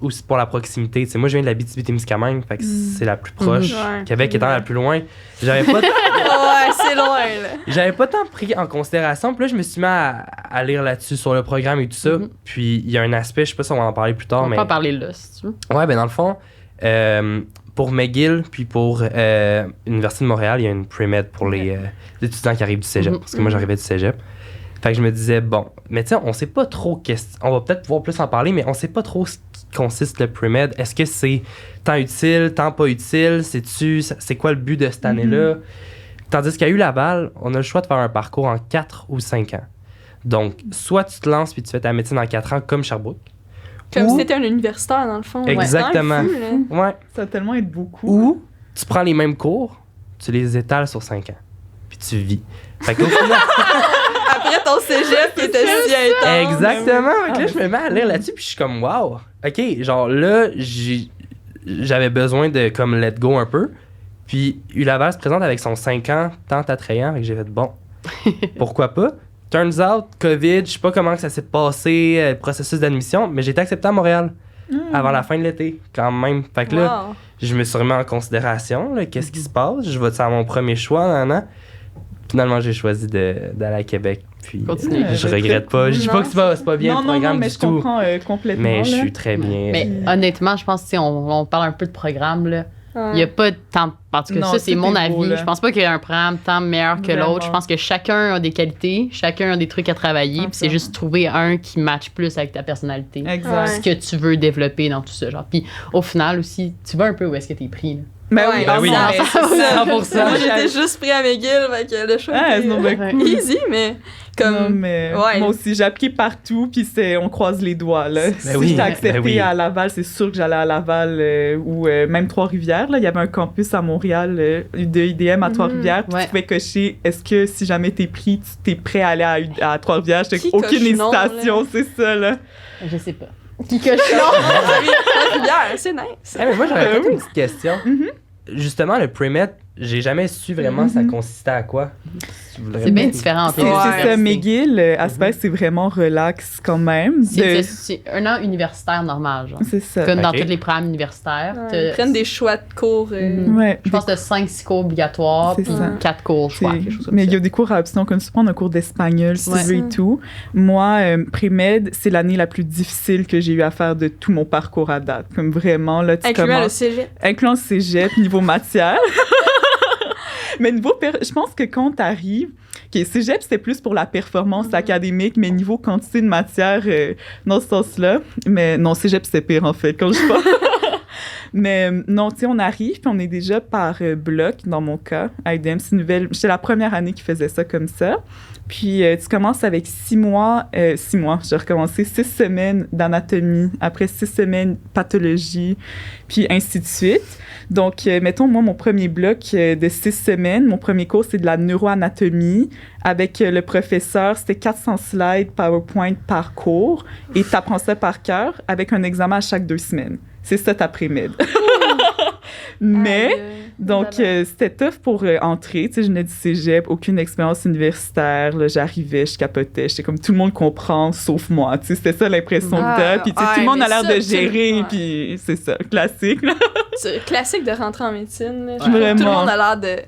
aussi pour la proximité. T'sais, moi, je viens de la Abitibi-Témiscamingue, fait que c'est la plus proche. Québec étant la plus loin. J'avais pas... Ouais, c'est loin, là. J'avais pas tant pris en considération. Puis là, je me suis mis à lire là-dessus, sur le programme et tout ça. Puis il y a un aspect, je sais pas si on va en parler plus tard, mais... On va en parler là, si tu veux. Ouais, ben dans le fond, pour McGill, puis pour l'Université de Montréal, il y a une pre-med pour les étudiants qui arrivent du cégep. Parce que moi, j'arrivais du cégep. Fait que je me disais, bon, mais tu sais, on sait pas trop on va peut-être pouvoir plus en parler, mais on sait pas trop ce qui consiste le pre-med. Est-ce que c'est tant utile, tant pas utile? C'est quoi le but de cette année-là? Tandis qu'à U-Laval, on a le choix de faire un parcours en 4 ou 5 ans. Donc, soit tu te lances puis tu fais ta médecine en 4 ans comme Sherbrooke. Comme si t'étais un universitaire, dans le fond. Exactement. Ouais. Ça va tellement être beaucoup. Ou tu prends les mêmes cours, tu les étales sur 5 ans. Puis tu vis. Fait qu'au final... Après ton cégep qui était si intense. Exactement. Fait que là, je me mets à lire là-dessus puis je suis comme, wow. OK, genre là, j'avais besoin de comme let go un peu. Puis U-Laval se présente avec son 5 ans tant attrayant. Fait que j'ai fait, bon, pourquoi pas? Turns out, COVID, je sais pas comment que ça s'est passé, le processus d'admission, mais j'ai été accepté à Montréal avant la fin de l'été, quand même. Fait que là, je me suis remis en considération, là, qu'est-ce qui se passe? Je vais à mon premier choix, Finalement, j'ai choisi d'aller à Québec. Puis je regrette pas. Je dis pas que c'est pas bien le programme du tout. Non, mais je comprends complètement. Mais je suis très bien. Mais honnêtement, je pense que si on parle un peu de programme, là, il n'y a pas de temps. En tout cas, ça, c'est mon avis. Je pense pas qu'il y a un programme tant meilleur que l'autre. Je pense que chacun a des qualités, chacun a des trucs à travailler. Puis c'est juste trouver un qui matche plus avec ta personnalité. Exact. Ce que tu veux développer dans tout ça. Genre. Puis au final aussi, tu vas un peu où est-ce que tu es pris. Là. Ben oui, c'est ça. 100%. Moi, j'étais juste pris à McGill, fait que le choix était cool. easy, mais comme... Non, mais moi aussi, j'ai appliqué partout, puis on croise les doigts, là. Si j'étais acceptée à Laval, c'est sûr que j'allais à Laval ou même Trois-Rivières, là. Il y avait un campus à Montréal de IDM à Trois-Rivières, puis tu pouvais cocher, est-ce que si jamais t'es pris, t'es prêt à aller à Trois-Rivières? J'étais aucune hésitation, c'est ça, là. Je sais pas. Qui coche Trois-Rivières, c'est nice. Mais moi, j'aurais peut-être une petite question. Justement, le pre-med, j'ai jamais su vraiment ça consistait à quoi. C'est bien différent entre les C'est ça, McGill, Asper, c'est vraiment relax quand même. C'est un an universitaire normal, genre. C'est ça. Comme dans tous les programmes universitaires. Ils prennent des choix de cours. Je pense que tu as 5-6 cours obligatoires, puis 4 cours, je crois, quelque chose comme mais ça. il y a des cours à option, comme tu prends un cours d'espagnol, si tu veux et tout. Moi, pré-med, c'est l'année la plus difficile que j'ai eu à faire de tout mon parcours à date. Comme vraiment, là, tu commences... le cégep. Incluant le cégep, niveau matière. Mais niveau... Je pense que quand t'arrives... OK, cégep, c'était plus pour la performance académique, mais niveau quantité de matière, dans ce sens-là. Mais non, cégep, c'était pire, en fait, quand je parle. Mais non, tu sais, on arrive, puis on est déjà par bloc, dans mon cas, à IDM. C'est nouvelle... J'étais la première année qui faisait ça comme ça. Puis tu commences avec 6 mois, j'ai recommencé 6 semaines d'anatomie, après 6 semaines pathologie, puis ainsi de suite. Donc, mettons, moi, mon premier bloc de 6 semaines, mon premier cours, c'est de la neuroanatomie. Avec le professeur, c'était 400 slides PowerPoint par cours, et tu apprends ça par cœur avec un examen à chaque 2 semaines. C'est ça, ta pré-med. Mais, donc, c'était tough pour entrer. Tu sais, je venais du cégep, aucune expérience universitaire. Là, j'arrivais, je capotais. J'étais comme, tout le monde comprend, sauf moi. Tu sais, c'était ça l'impression que t'as. Puis, tu sais, tout le monde a l'air de gérer. Puis, c'est ça, classique. C'est classique de rentrer en médecine. Là. Vraiment. Tout le monde a l'air de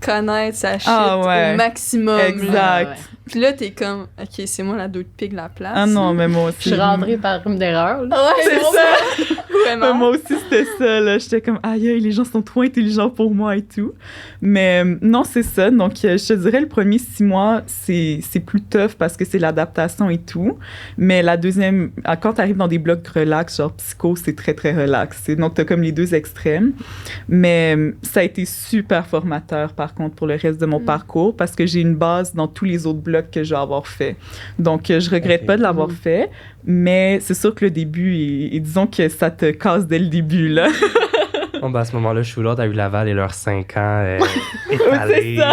connaître sa shit au maximum. Exact. Là. Puis là, t'es comme, OK, c'est moi la dos de pique de la place. Ah non, mais moi aussi. Je suis rentrée par une d'erreur. Ouais, c'est ça. Vraiment. Moi aussi, c'était ça. Là. J'étais comme, aïe, les gens sont trop intelligents pour moi et tout. Mais non, c'est ça. Donc, je te dirais, le premier 6 mois, c'est plus tough parce que c'est l'adaptation et tout. Mais la deuxième, quand tu arrives dans des blocs relax, genre psycho, c'est très, très relax. Donc, tu as comme les deux extrêmes. Mais ça a été super formateur, par contre, pour le reste de mon parcours parce que j'ai une base dans tous les autres blocs que je vais avoir fait. Donc, je regrette pas de l'avoir fait, mais c'est sûr que le début, et disons que ça te casse dès le début, là. Bon, ben à ce moment-là, je suis là, t'as eu Laval et leurs 5 ans étalés. C'est ça.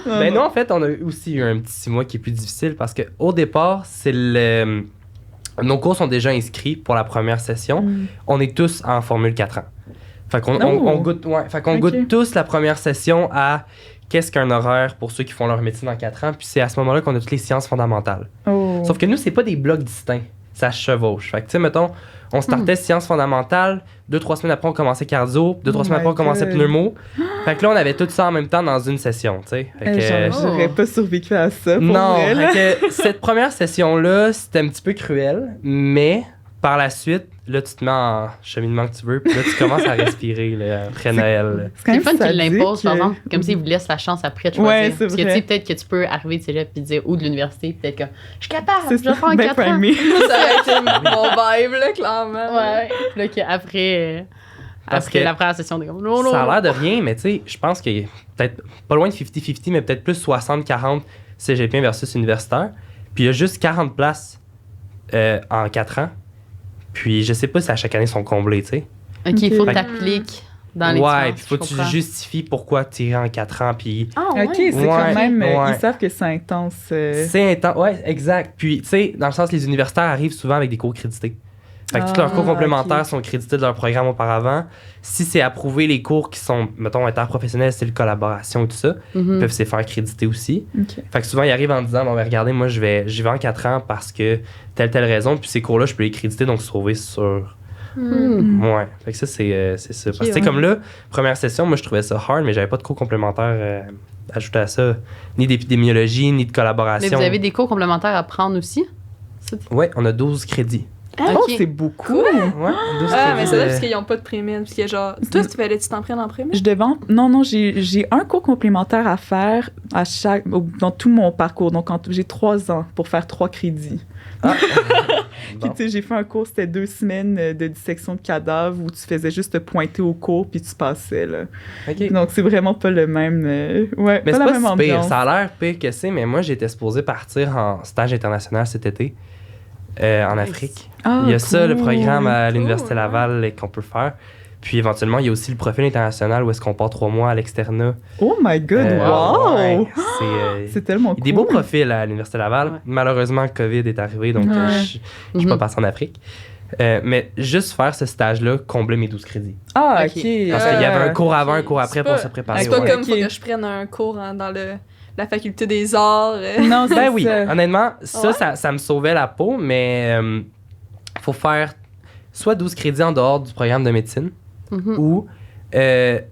Ben non, en fait, on a aussi eu un petit 6 mois qui est plus difficile parce qu'au départ, nos cours sont déjà inscrits pour la première session. On est tous en formule 4 ans. Fait qu'on goûte tous la première session à qu'est-ce qu'un horaire pour ceux qui font leur médecine en 4 ans. Puis c'est à ce moment-là qu'on a toutes les sciences fondamentales. Sauf que nous, c'est pas des blocs distincts. Ça chevauche. Fait que, tu sais, mettons, on startait sciences fondamentales. 2-3 semaines après, on commençait cardio. 2-3 semaines après, on commençait pneumo. Fait que là, on avait tout ça en même temps dans une session, tu sais. J'aurais pas survécu à ça, pour non, vrai, là. Fait que cette première session-là, c'était un petit peu cruel. Mais par la suite, là, tu te mets en cheminement que tu veux, puis là, tu commences à respirer là, après Noël. C'est fun qu'ils l'imposent, par exemple, comme s'ils vous laissent la chance après de choisir. Ouais, parce que tu sais, peut-être que tu peux arriver de cégep et dire, ou de l'université, peut-être comme, je suis capable, je vais faire en 4 ans. Ça aurait été mon vibe, là, clairement. Ouais. Puis là, qu'après, Parce Après que la première session, on est comme non, non. ça a l'air de rien, mais tu sais, je pense qu'il y a peut-être pas loin de 50-50, mais peut-être plus 60-40 cégepien versus universitaire. Puis il y a juste 40 places en 4 ans. Puis je sais pas si à chaque année sont comblées, tu sais. OK, il faut que Ok. t'appliques dans les Ouais, puis faut que je tu comprends. justifies pourquoi tu irais en 4 ans. Puis Ah, ouais. OK, c'est Ouais, quand même... ouais. Ils savent que c'est intense. c'est intense. Ouais, exact. Puis tu sais, dans le sens, les universitaires arrivent souvent avec des cours crédités. Fait que tous leurs cours complémentaires ok. sont crédités de leur programme auparavant. Si c'est approuvé, les cours qui sont, mettons, interprofessionnels, c'est le collaboration et tout ça, Mhm. peuvent se faire créditer aussi. OK. Fait que souvent, ils arrivent en disant, bon, ben, regardez, moi, j'y vais en 4 ans parce que telle raison, puis ces cours-là, je peux les créditer, donc sauver sur. Hmm. Ouais. Fait que ça, c'est ça. Parce que, tu sais, ouais. comme là, première session, moi, je trouvais ça hard, mais j'avais pas de cours complémentaires ajoutés à ça, ni d'épidémiologie, ni de Mais collaboration. vous avez des cours complémentaires à prendre aussi? Ouais, on a 12 crédits. Ah, Oh, Ok. c'est beaucoup! Ouais, 12 Ah, mais crédits c'est là de- parce qu'ils n'ont pas de prémède. Parce que genre, toi, tu fallait-tu t'en prendre en prémède? Je devais... Non, j'ai un cours complémentaire à faire dans tout mon parcours. Donc, j'ai 3 ans pour faire 3 crédits. Ah. Puis, Bon. tu sais, j'ai fait un cours, c'était 2 semaines de dissection de cadavres où tu faisais juste te pointer au cours puis tu passais, là. OK. Donc, c'est vraiment pas le même... ouais, Mais pas c'est la pas même si pire. ambiance. Ça a l'air pire que c'est, mais moi, j'étais supposé partir en stage international cet été en Afrique. Ah, Il y a ça, le cool. programme à l'Université Cool, Laval qu'on peut faire. Puis éventuellement, il y a aussi le profil international où est-ce qu'on part 3 mois à l'externat. Oh my God, Wow! wow! Ouais, C'est tellement il y cool. a des beaux profils à l'Université Laval. Ouais. Malheureusement, le COVID est arrivé, donc Ouais. je suis Mhm. pas passé en Afrique. Mais juste faire ce stage-là comblait mes 12 crédits. Ah, Ok. OK. Parce qu'il y avait un cours avant, un cours après C'est pour pas- se préparer. C'est pas ouais. comme Ok. faut que je prenne un cours dans la faculté des arts. Non, c'est Ben oui, ça. honnêtement, ça, Ouais. ça me sauvait la peau, mais faut faire soit 12 crédits en dehors du programme de médecine Mhm. ou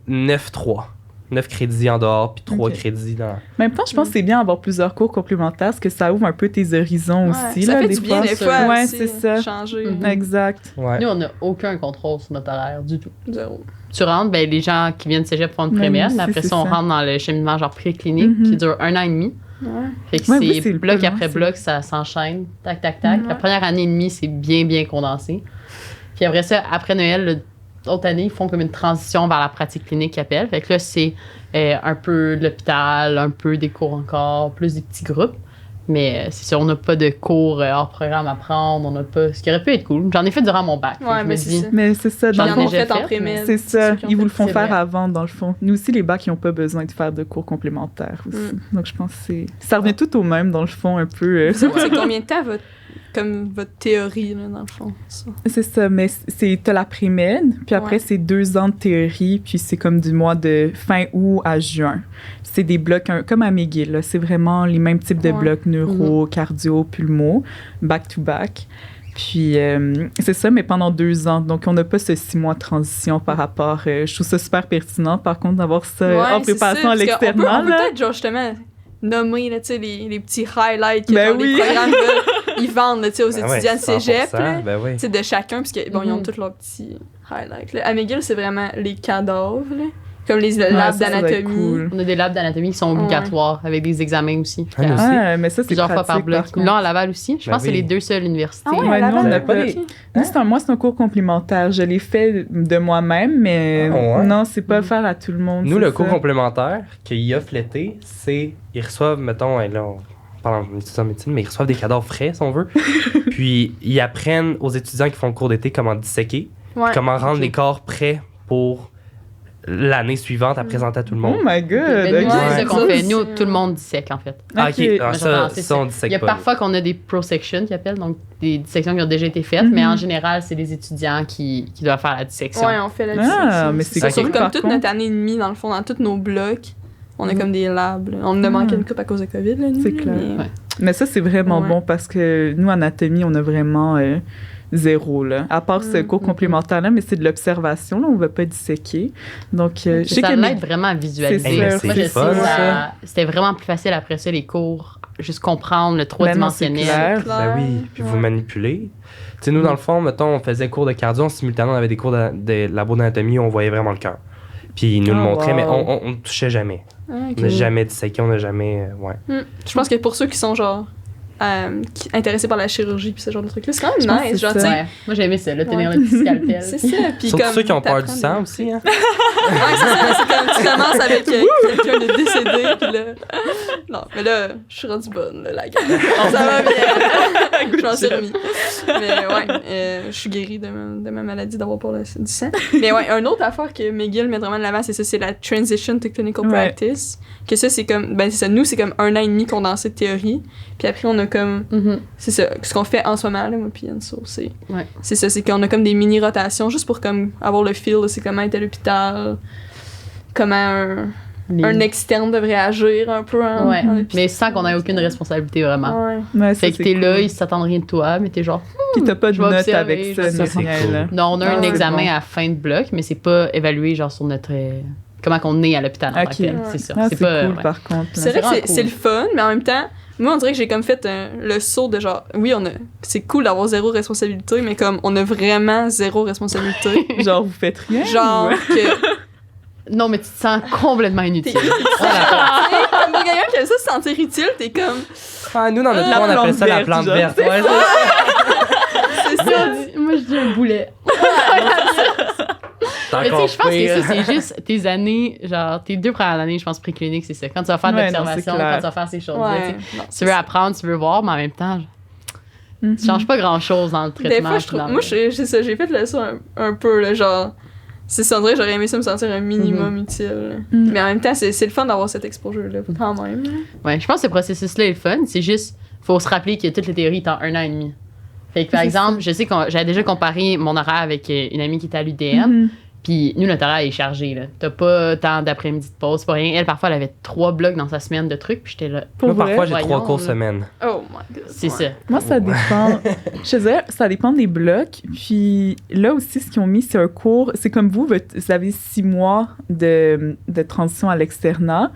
9-3. 9 crédits en dehors, puis 3 Ok. crédits dans... En même temps, je pense que c'est bien d'avoir plusieurs cours complémentaires parce que ça ouvre un peu tes horizons aussi. ça là, fait des du bien fois. des fois Ouais, aussi, c'est ça. changer. Mhm. Exact. Ouais. Nous, on n'a aucun contrôle sur notre horaire du tout. Zéro. Tu rentres, ben, les gens qui viennent de cégep font une Ouais, prémède, nous mais aussi, après c'est ça, on ça. rentre dans le cheminement genre préclinique Mhm. qui dure 1 an et demi. Ouais. Fait que Ouais, c'est oui, c'est le bloc plus après long, bloc, ça s'enchaîne. Tac, tac, tac. Ouais. La première année et demie, c'est bien, bien condensé. Puis après ça, après Noël, l'autre année, ils font comme une transition vers la pratique clinique qu'ils appellent. Fait que là, c'est un peu de l'hôpital, un peu des cours encore, plus des petits groupes. Mais c'est sûr, on n'a pas de cours hors programme à prendre. On n'a pas... Ce qui aurait pu être cool. J'en ai fait durant mon bac. Fait que Ouais, je me mais c'est dis, ça. Mais c'est ça, J'en dans J'en le ai fond, ont déjà fait en fait, prémède. c'est ça. ceux qui ont Ils vous le fait. font c'est faire vrai. avant, dans le fond. Nous aussi, les bacs, ils n'ont pas besoin de faire de cours complémentaires aussi. Donc, je pense que ça revient tout au même, dans le fond, un peu. C'est combien de temps votre théorie, là, dans le fond? Ça? C'est ça, mais t'as la prémède, puis après, Ouais. c'est 2 ans de théorie, puis c'est comme du mois de fin août à juin. C'est des blocs comme à McGill, là. C'est vraiment les mêmes types de Ouais. blocs neuro, cardio, pulmo, back-to-back. Puis c'est ça, mais pendant 2 ans. Donc, on n'a pas ce 6 mois de transition par rapport... je trouve ça super pertinent, par contre, d'avoir ça en c'est préparation ça, à parce qu'on l'externat. On peut là. peut-être, genre, justement, nommer, là, tu sais, les petits highlights que Ben genre, oui. les programmes ils vendent, là, tu sais, aux Ben ouais, étudiants de cégep, 100%, là. ben oui. Tu sais, de chacun, parce que, bon, ils ont Mhm. tous leurs petits highlights. Là. À McGill, c'est vraiment les cadavres, là. Comme les Ouais, labs ça doit être d'anatomie. cool. on a des labs d'anatomie qui sont Ouais. obligatoires avec des examens aussi. Ah, nous aussi. Ah, mais ça, c'est Plusieurs fois par pratique, bloc. par contre. Là, à Laval aussi. Je Ben pense que c'est oui. les 2 seules universités. Ah ouais, Ouais, à nous, on Laval, n'a pas ok. les- Nous, c'est un cours complémentaire. Je l'ai fait de moi-même, mais Ah, ouais? non, c'est pas faire à tout le monde. Nous, c'est le cours ça. complémentaire qu'ils offrent l'été, c'est... Ils reçoivent, mettons, là, on parle en étudiant en médecine, mais ils reçoivent des cadavres frais, si on veut. Puis, ils apprennent aux étudiants qui font le cours d'été comment disséquer, Ouais. comment rendre ok. les corps prêts pour l'année suivante à présenter à tout le monde. Oh my God! Ben, nous, ok. c'est Ouais. ça qu'on fait. Nous, Ça, tout le monde dissèque, en fait. Ah, ok. Ok. Ah, Genre, ça, on dissèque Il y a pas. parfois qu'on a des pro-sections qu'ils appellent, donc des dissections qui ont déjà été faites, Mhm. mais en général, c'est les étudiants qui doivent faire la dissection. Ouais, on fait la Ah, dissection. mais c'est sur cool, comme par toute contre. notre année et demie, dans le fond, dans tous nos blocs. On a Mhm. comme des labs. Là. On en a manqué une coupe à cause de COVID. Là, nous, C'est là, clair. mais- Ouais. Mais ça, c'est vraiment Ouais. bon parce que nous, anatomie, on a vraiment zéro, là. À part ce cours complémentaire-là, mais c'est de l'observation, là. On ne va pas disséquer. Donc, je sais Ça que... l'aide vraiment à visualiser. C'est Hey, sûr, c'est Moi, je fun, sais, ça. c'était vraiment plus facile après ça, les cours, juste comprendre le Ben non, c'est 3-dimensionnel. clair. Ben oui, puis vous Ouais. manipulez. Tu sais, nous, dans le fond, mettons, on faisait cours de cardio, en simultanément, on avait des cours de labo d'anatomie où on voyait vraiment le cœur. Puis ils nous le Oh, montraient, mais wow. on ne touchait jamais. Ah, ok. On n'a jamais disséqué, on n'a jamais... ouais. Je pense que pour ceux qui sont genre intéressés par la chirurgie puis ce genre de trucs-là. C'est quand Je même pense que nice, c'est genre, ça. tu sais. Ouais. Moi, j'ai aimé ça, là, tenir Ouais. le petit scalpel. C'est ça. Puis Surtout comme, ceux qui ont peur du t'apprends sang des- aussi. Hein? Ouais, c'est ça. C'est comme tu commences avec quelqu'un de décédé, puis là. Non, mais là, je suis rendue bonne, là, la gueule. Ça va bien. Je m'en suis remis. Mais ouais, je suis guérie de ma maladie d'avoir peur du sang. Mais ouais, une autre affaire que McGill met vraiment de l'avant, c'est ça, c'est la Transition to Clinical Ouais. Practice. Que ça, c'est comme, ben c'est ça, nous, c'est comme 1 an et demi condensé de théorie. Puis après, on a comme, Mhm. c'est ça, ce qu'on fait en ce moment, là, moi, puis Enzo, c'est. Ouais. C'est ça, c'est qu'on a comme des mini-rotations juste pour comme avoir le feel, là, c'est comment être à l'hôpital, comment un externe devrait agir un peu en Ouais. hôpital. Mais sans qu'on ait aucune responsabilité, vraiment. Ouais. Ouais, ça, Fait que c'est t'es cool. là, ils s'attendent rien de toi, mais t'es genre, Puis t'as pas de je vais notes observer, avec je ça, vais ni observer. rien, là. non, on a Ah, un c'est examen bon. à fin de bloc, mais c'est pas évalué genre sur notre. Comment qu'on est à l'hôpital en tant que Ok. tel. Ouais. C'est ça. Ah, c'est c'est pas. cool, ouais. par contre. C'est vrai C'est que vraiment c'est cool. le fun, mais en même temps, moi, on dirait que j'ai comme fait le saut de genre, oui, c'est cool d'avoir zéro responsabilité, mais comme on a vraiment zéro responsabilité. Genre, vous faites rien? Genre ou- que Non, mais tu te sens complètement t'es inutile. comme pour quelqu'un qui aime ça se sentir utile, t'es comme Ah, nous, dans notre La coin, on appelle plante ça la verte, plante genre. verte. Ouais, c'est ça. Moi, je dis un boulet. c'est Mais tu sais, encore je pense que pire. ça, c'est juste tes années, genre tes 2 premières années, je pense, précliniques, c'est ça. Quand tu vas faire de Ouais, non, l'observation, c'est clair. quand tu vas faire ces choses-là, Ouais. tu sais. Non, Tu veux apprendre, tu veux voir, mais en même temps, Mhm. tu changes pas grand-chose dans le Des traitement. fois, je trouve. puis dans Moi, le- c'est ça, j'ai fait le saut un peu, là, genre. C'est ça, on dirait que j'aurais aimé ça me sentir un minimum utile. Mhm. Mais en même temps, c'est le fun d'avoir cet exposure-là, quand même. là. Ouais, je pense que ce processus-là est le fun. C'est juste, faut se rappeler que toutes les théories étaient en 1 an et demi. Fait que, par C'est exemple, je sais que j'avais déjà comparé mon horaire avec une amie qui était à l'UDM. Mhm. Puis nous, notre horaire est chargé. Là. T'as pas tant d'après-midi de pause, pas rien. Elle, parfois, elle avait 3 blocs dans sa semaine de trucs. Puis j'étais là. Pour Moi, vrai? parfois, j'ai 3 Voyons, cours là. semaine. Oh my god. C'est ouais. ça. Moi, ça dépend. Je te dirais, ça dépend des blocs. Puis là aussi, ce qu'ils ont mis, c'est un cours. C'est comme vous avez 6 mois de transition à l'externat.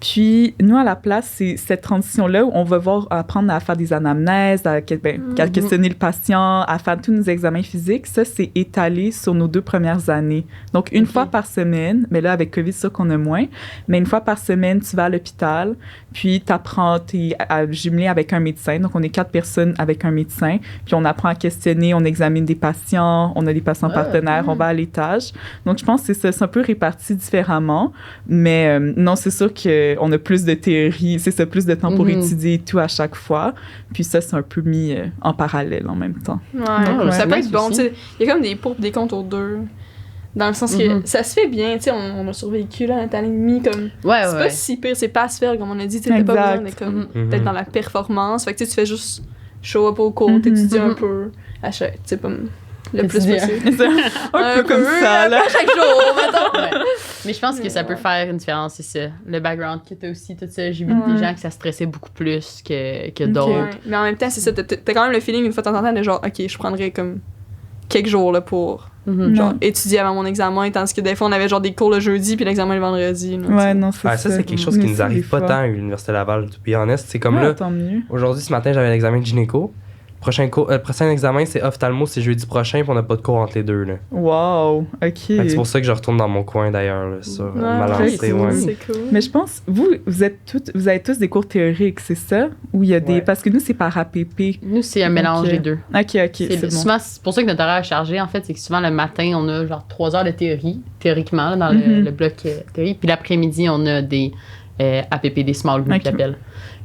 Puis nous, à la place, c'est cette transition-là où on va apprendre à faire des anamnèses, à questionner le patient, à faire tous nos examens physiques. Ça, c'est étalé sur nos 2 premières années. Donc, une Ok. fois par semaine, mais là, avec COVID, c'est sûr qu'on a moins, mais une fois par semaine, tu vas à l'hôpital, puis tu apprends, tu es jumelé avec un médecin. Donc, on est 4 personnes avec un médecin, puis on apprend à questionner, on examine des patients, on a des patients Ah, partenaires, on va à l'étage. Donc, je pense que c'est un peu réparti différemment, mais non, c'est sûr qu'on a plus de théorie, c'est ça, plus de temps pour Mhm. étudier tout à chaque fois. Puis ça, c'est un peu mis en parallèle en même temps. Ouais, ouais. ça peut Nice être bon. aussi. tu sais. Il y a comme des pour et des contre aux deux. Dans le sens que Mhm. ça se fait bien. Tu sais, on a survécu là, un an et demi. Comme, Ouais, c'est ouais. pas si pire, c'est pas à se faire, comme on a dit. Tu sais, t'as pas besoin Exact. d'être comme, Mhm. d'être dans la performance. Fait que tu sais, tu fais juste show up au cours, Mhm. t'étudies un Mhm. peu. À chaque, tu sais, pas le plus Étudier. possible. un peu comme ça, là. À chaque jour, mettons. Ouais. Mais je pense que ça peut faire une différence, c'est ça. Le background que t'as aussi, tout ça. J'ai vu Ouais. des gens que ça stressait beaucoup plus que Ok. d'autres. Ouais. Mais en même temps, c'est ça. T'as quand même le feeling une fois de temps en temps de genre, ok, je prendrais comme quelques jours là, pour Mhm. genre Non. étudier avant mon examen, tandis que des fois on avait genre des cours le jeudi puis l'examen le vendredi. là, tu Ouais, sais. non, c'est Ah, ça, c'est quelque chose qui Mais nous ça, arrive des pas fois. tant à l'Université Laval, to be honest. C'est comme Ouais, là, tant mieux. aujourd'hui, ce matin, j'avais l'examen de gynéco. Prochain examen, c'est ophtalmo, c'est jeudi prochain, puis on n'a pas de cours entre les deux. Là. Wow, OK. Fait que c'est pour ça que je retourne dans mon coin d'ailleurs, là, sur ma Ouais, lancée. très Ouais. cool. C'est cool. Mais je pense, vous avez tous des cours théoriques, c'est ça? Ou il y a des... Ouais. Parce que nous, c'est par APP. Nous, c'est un mélange Ok. des deux. OK, c'est bon. Souvent, c'est pour ça que notre horaire est chargé, en fait, c'est que souvent le matin, on a genre 3 heures de théorie, théoriquement, là, dans Mhm. le bloc théorie. Puis l'après-midi, on a des APP, des small groups Ok. qu'ils appellent.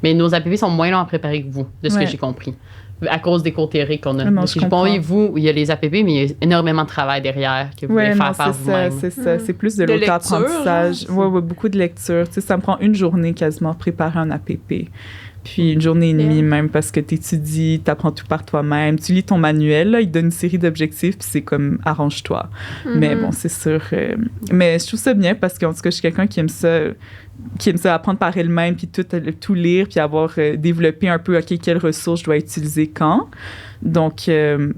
Mais nos APP sont moins longs à préparer que vous, de ce Ouais. que j'ai compris. À cause des cours théoriques qu'on a. Ouais, non, Parce je que j'ai pas comprends. envie, vous, il y a les APP, mais il y a énormément de travail derrière que vous Ouais, devez non, faire par c'est ça, vous-même. c'est ça. Mhm. C'est plus de De l'auto-apprentissage. lecture, genre? Ouais, beaucoup de lecture. Tu sais, ça me prend une journée quasiment préparer un APP. Puis une journée et demie Yeah. même parce que tu étudies, tu apprends tout par toi-même. Tu lis ton manuel, là, il te donne une série d'objectifs, puis c'est comme arrange-toi. Mais Mhm. bon, c'est sûr. Mais je trouve ça bien parce qu'en tout cas, je suis quelqu'un qui aime ça apprendre par elle-même, puis tout lire, puis avoir développé un peu, OK, quelles ressources je dois utiliser quand. Donc,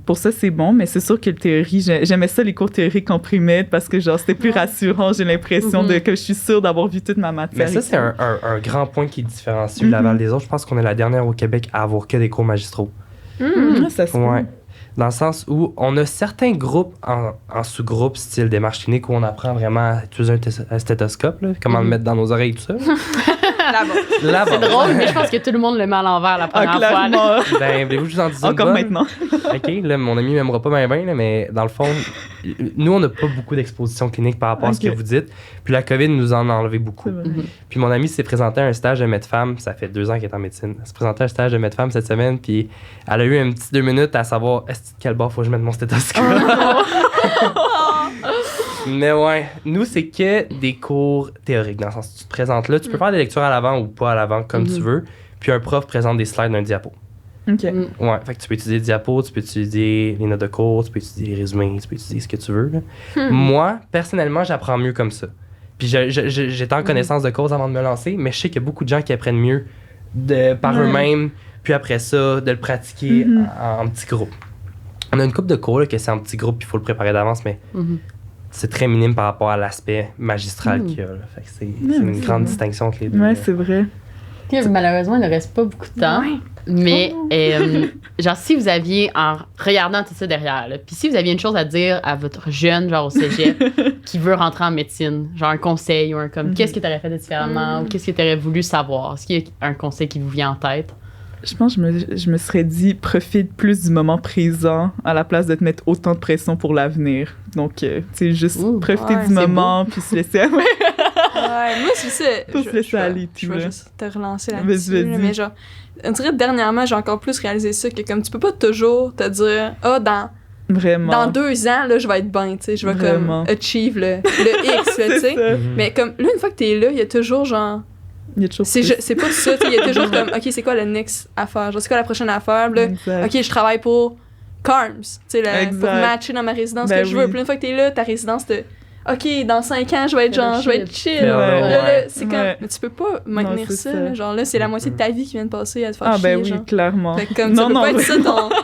pour ça, c'est bon, mais c'est sûr que le théorie, j'aimais ça, les cours théoriques en primaire, parce que, genre, c'était plus Ouais. rassurant, j'ai l'impression Mhm. que je suis sûre d'avoir vu toute ma matière. Mais ça, c'est un grand point qui différencie Laval des autres. Je pense qu'on est la dernière au Québec à avoir que des cours magistraux. Mhm. Ah, ça se peut. Ouais. Dans le sens où on a certains groupes en sous-groupes, style démarche clinique, où on apprend vraiment à utiliser un stéthoscope, là, comment le Mhm. mettre dans nos oreilles, tout ça. Là-bas. C'est drôle, mais je pense que tout le monde le met à l'envers la première fois. là. Clairement. Ben, voulez-vous que je vous en dise une Encore bonne? maintenant. OK, là, mon ami m'aimera pas bien, mais dans le fond, nous, on n'a pas beaucoup d'exposition clinique par rapport à ce que Ok. vous dites. Puis la COVID nous en a enlevé beaucoup. C'est vrai. Puis mon ami s'est présenté à un stage de med-femme, ça fait 2 ans qu'elle est en médecine. Elle s'est présentée à un stage de med-femme cette semaine, puis elle a eu un petit 2 minutes à savoir quel bord faut que je mette mon stéthoscope. Mais ouais, nous, c'est que des cours théoriques, dans le sens où tu te présentes là. Tu peux faire des lectures à l'avant ou pas à l'avant, comme tu veux. Puis un prof présente des slides d'un diapo. OK. Ouais, fait que tu peux utiliser le diapo, tu peux utiliser les notes de cours, tu peux utiliser les résumés, tu peux utiliser ce que tu veux. Là. Moi, personnellement, j'apprends mieux comme ça. Puis j'étais en connaissance de cause avant de me lancer, mais je sais qu'il y a beaucoup de gens qui apprennent mieux par eux-mêmes, puis après ça, de le pratiquer en petits groupes. On a une couple de cours là, que c'est en petits groupes, puis il faut le préparer d'avance, mais c'est très minime par rapport à l'aspect magistral qu'il y a. Là. Fait que c'est une grande distinction entre les deux. Ouais, là. c'est vrai. Puis, malheureusement, il ne reste pas beaucoup de temps. Ouais. Mais, genre, si vous aviez, en regardant tout ça derrière, là, puis si vous aviez une chose à dire à votre jeune, genre au cégep, qui veut rentrer en médecine, genre un conseil ou un comme, qu'est-ce que tu aurais fait différemment ou qu'est-ce que tu aurais voulu savoir? Est-ce qu'il y a un conseil qui vous vient en tête? Je pense que je me serais dit, profite plus du moment présent à la place de te mettre autant de pression pour l'avenir. Donc, tu sais, juste profiter ouais, du c'est moment, puis se laisser... Ouais, moi, c'est ça. Faut se laisser aller, Je tout, vais là. juste te relancer Vas-y, là-dessus. vas-y. Mais genre, on dirait dernièrement, j'ai encore plus réalisé ça, que comme tu peux pas toujours te dire, Vraiment. dans 2 ans, là, je vais être bien, tu sais, je vais Vraiment. comme achieve le X, là, tu C'est sais. ça. Mais comme, là, une fois que t'es là, il y a toujours genre, Il y a toujours c'est pas ça, tu sais, il y a toujours comme, OK, c'est quoi le next affaire? Genre, c'est quoi la prochaine affaire? Puis là, Exact. OK, je travaille pour Carms, tu sais, pour Exact. matcher dans ma résidence Ben que je veux. oui. Puis une fois que t'es là, ta résidence, OK, dans 5 ans, je vais être genre, je vais être chill. Ouais, Là, ouais. là, c'est comme, Ouais. mais tu peux pas maintenir c'est ça. ça. Là. Genre là, c'est la moitié de ta vie qui vient de passer à te faire Ah, chier. ben oui, genre. clairement. Fait que comme, Non, ça peut non, pas être ça vraiment. ton.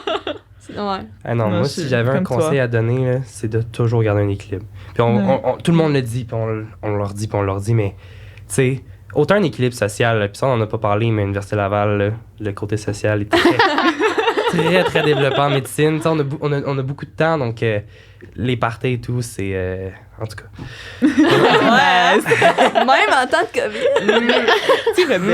Ouais. Ah non, Non, moi, je si suis j'avais un comme conseil toi. à donner, là, c'est de toujours garder un équilibre. Puis tout le monde le dit, puis on leur dit, puis on leur dit, mais tu sais, autant un équilibre social, là, puis ça, on n'en a pas parlé, mais Université Laval, là, le côté social est très, très développé en médecine. Tu sais, on a beaucoup de temps, donc les parties et tout, c'est... en tout cas. Même en temps de COVID. Tu rebelle.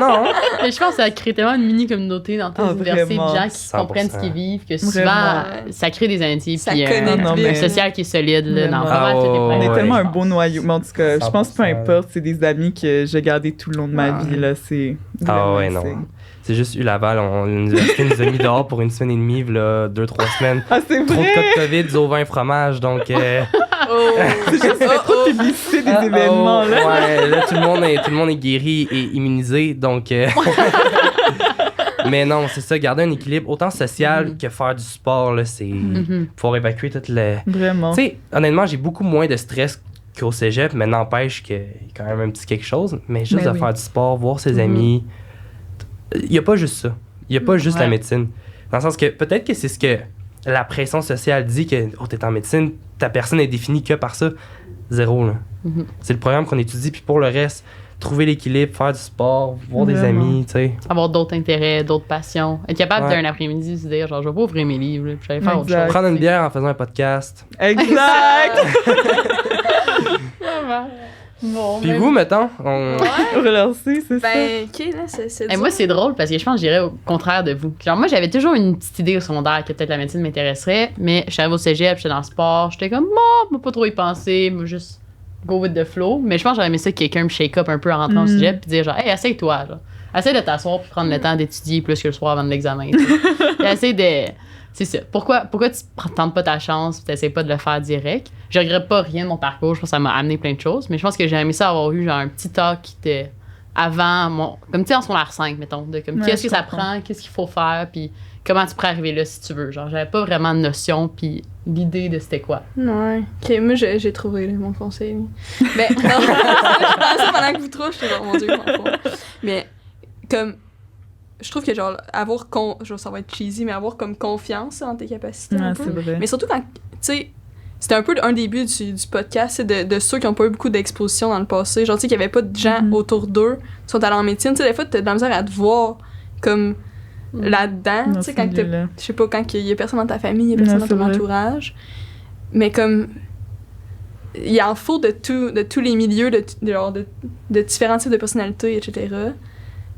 Non! Mais je pense que ça crée tellement une mini-communauté dans toutes Ah, les universités, de vraiment. gens qui 100%. comprennent ce qu'ils vivent, que souvent, Vraiment. ça crée des amitiés. Ça Puis connecte non, vite. mais- un social qui est solide là, dans Vraiment. pas mal toutes les Ah, On problèmes. est ouais, tellement je un beau pense. noyau. Mais en tout cas, je pense que peu 100%. importe, c'est des amis que j'ai gardés tout le long de ma vie. Là, c'est Ah ouais, vraiment, non. C'est juste Laval, l'université nous a mis dehors pour une semaine et demie, là, 2-3 semaines. Ah, c'est Trop de vrai! cas de COVID, du au vin fromage, donc... Oh. C'est juste trop de publicité des événements, là. Ouais, là, tout le monde est guéri et immunisé, donc... Mais non, c'est ça, garder un équilibre autant social que faire du sport, là, c'est... Pouvoir évacuer toute le... Vraiment. Tu sais, honnêtement, j'ai beaucoup moins de stress qu'au cégep, mais n'empêche qu'il y a quand même un petit quelque chose. Mais juste Ben de oui. faire du sport, voir ses amis, il n'y a pas juste ça. Il n'y a pas juste la Ouais. médecine. Dans le sens que peut-être que c'est ce que la pression sociale dit que oh, t'es en médecine, ta personne est définie que par ça. Zéro, là. C'est le programme qu'on étudie, puis pour le reste, trouver l'équilibre, faire du sport, voir des Vraiment. amis, tu sais. Avoir d'autres intérêts, d'autres passions. Être capable Ouais. d'un après-midi se dire, genre, je vais pas ouvrir mes livres, là, puis je vais faire autre Exact. chose. Prendre une bière en faisant un podcast. Exact! Bon, Puis ben, vous, mettons, on... Relancer, c'est ça. Ben, OK, là, c'est Et moi, c'est drôle parce que je pense que j'irais au contraire de vous. Genre, moi, j'avais toujours une petite idée au secondaire que peut-être la médecine m'intéresserait, mais je suis arrivée au cégep, j'étais dans le sport, j'étais comme, moi, pas trop y penser, moi, juste go with the flow. Mais je pense que j'aurais aimé ça que quelqu'un me shake up un peu en rentrant au cégep puis dire, genre, hey, essaye-toi, genre. Essaye de t'asseoir puis prendre le temps d'étudier plus que le soir avant de l'examen. tu sais. Puis essaye de. C'est ça. Pourquoi tu tentes pas ta chance et t'essayes pas de le faire direct? Je regrette pas rien de mon parcours. Je pense que ça m'a amené plein de choses. Mais je pense que j'ai aimé ça avoir eu genre un petit talk qui était avant mon. Comme tu sais, en secondaire 5, mettons. De comme Ouais, qu'est-ce que je ça comprends. prend, qu'est-ce qu'il faut faire, puis comment tu pourrais arriver là si tu veux. Genre, j'avais pas vraiment de notion, puis l'idée de c'était quoi. Ouais. OK, moi, j'ai trouvé là, mon conseil. Mais, non, je pensais pendant que vous trouvez, j'étais genre, mon Dieu, comment faire. Mais, comme, je trouve que, genre, avoir, genre, ça va être cheesy, mais avoir comme confiance en tes capacités. un Ouais, peu. c'est vrai. Mais surtout quand, tu sais, c'était un peu un des buts du podcast, c'est de ceux qui n'ont pas eu beaucoup d'exposition dans le passé. Genre, tu sais, qu'il n'y avait pas de gens autour d'eux qui sont allés en médecine. Tu sais, des fois, t'as de la misère à te voir comme là-dedans. Dans Tu sais, ce quand t'as- milieu-là. je sais pas, quand il y a personne dans ta famille, il y a personne Non, dans c'est ton vrai. entourage. Mais comme, il en faut de tous les milieux, de différents types de personnalités, etc.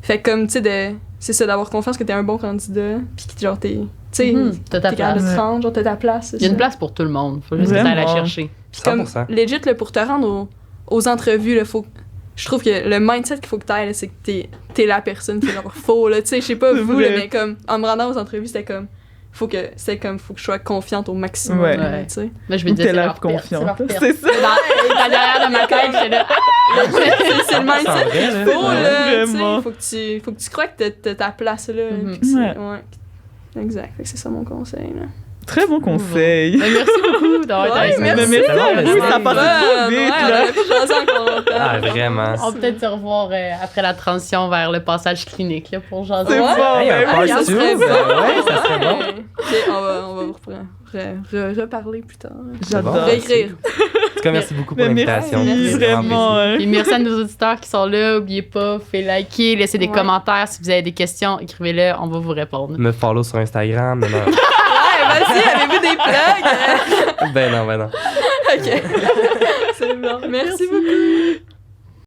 Fait que comme, tu sais, c'est ça, d'avoir confiance que t'es un bon candidat, puis que genre t'es... Tu sais, T'as ta t'es capable de place. te rendre, genre t'as ta place. Il y a une place pour tout le monde. Faut juste que t'ailles la chercher. Puis comme, 100%. legit, là, pour te rendre aux entrevues, là, je trouve que le mindset qu'il faut que t'ailles, là, c'est que t'es la personne qui est genre faux, là. Tu sais, je sais pas C'est vous, là, vrai. mais comme, en me rendant aux entrevues, c'était comme... Faut que je sois confiante au maximum, Ouais. là, tu sais. Là, je me Ou disais, t'es c'est l'air leur perte, confiante. c'est leur perte. C'est ça. Dans derrière de ma tête, j'étais là. C'est le mindset vrai, qu'il là. faut, Ouais, là. Tu vraiment. sais, faut que tu crois que t'as ta place, là. Mhm. puis que c'est- Ouais. ouais. Exact. Fait que c'est ça mon conseil, là. Très bon conseil. Mais merci beaucoup d'avoir été avec nous. merci. Mais merci à vous, ça Vraiment, passe trop vite, Ouais, là. on aurait pu jaser encore longtemps. Ah, vraiment. On va peut-être se revoir après la transition vers le passage clinique là, pour jaser. C'est Ouais. bon, Hey, ben un oui. part ça two, serait ben bon. ouais, ça serait bon. Ok, on va vous reparler plus tard. J'adore. Bon. Réécrire. En tout cas, merci beaucoup pour Mais l'invitation. merci, J'ai vraiment. apprécié. Puis merci à nos auditeurs qui sont là. N'oubliez pas, faites liker, laissez des Ouais. commentaires. Si vous avez des questions, écrivez-le, on va vous répondre. Me follow sur Instagram. Mais non. Ouais, vas-y, avez-vous des plugs? Ben non. Ok. C'est bon. Merci beaucoup.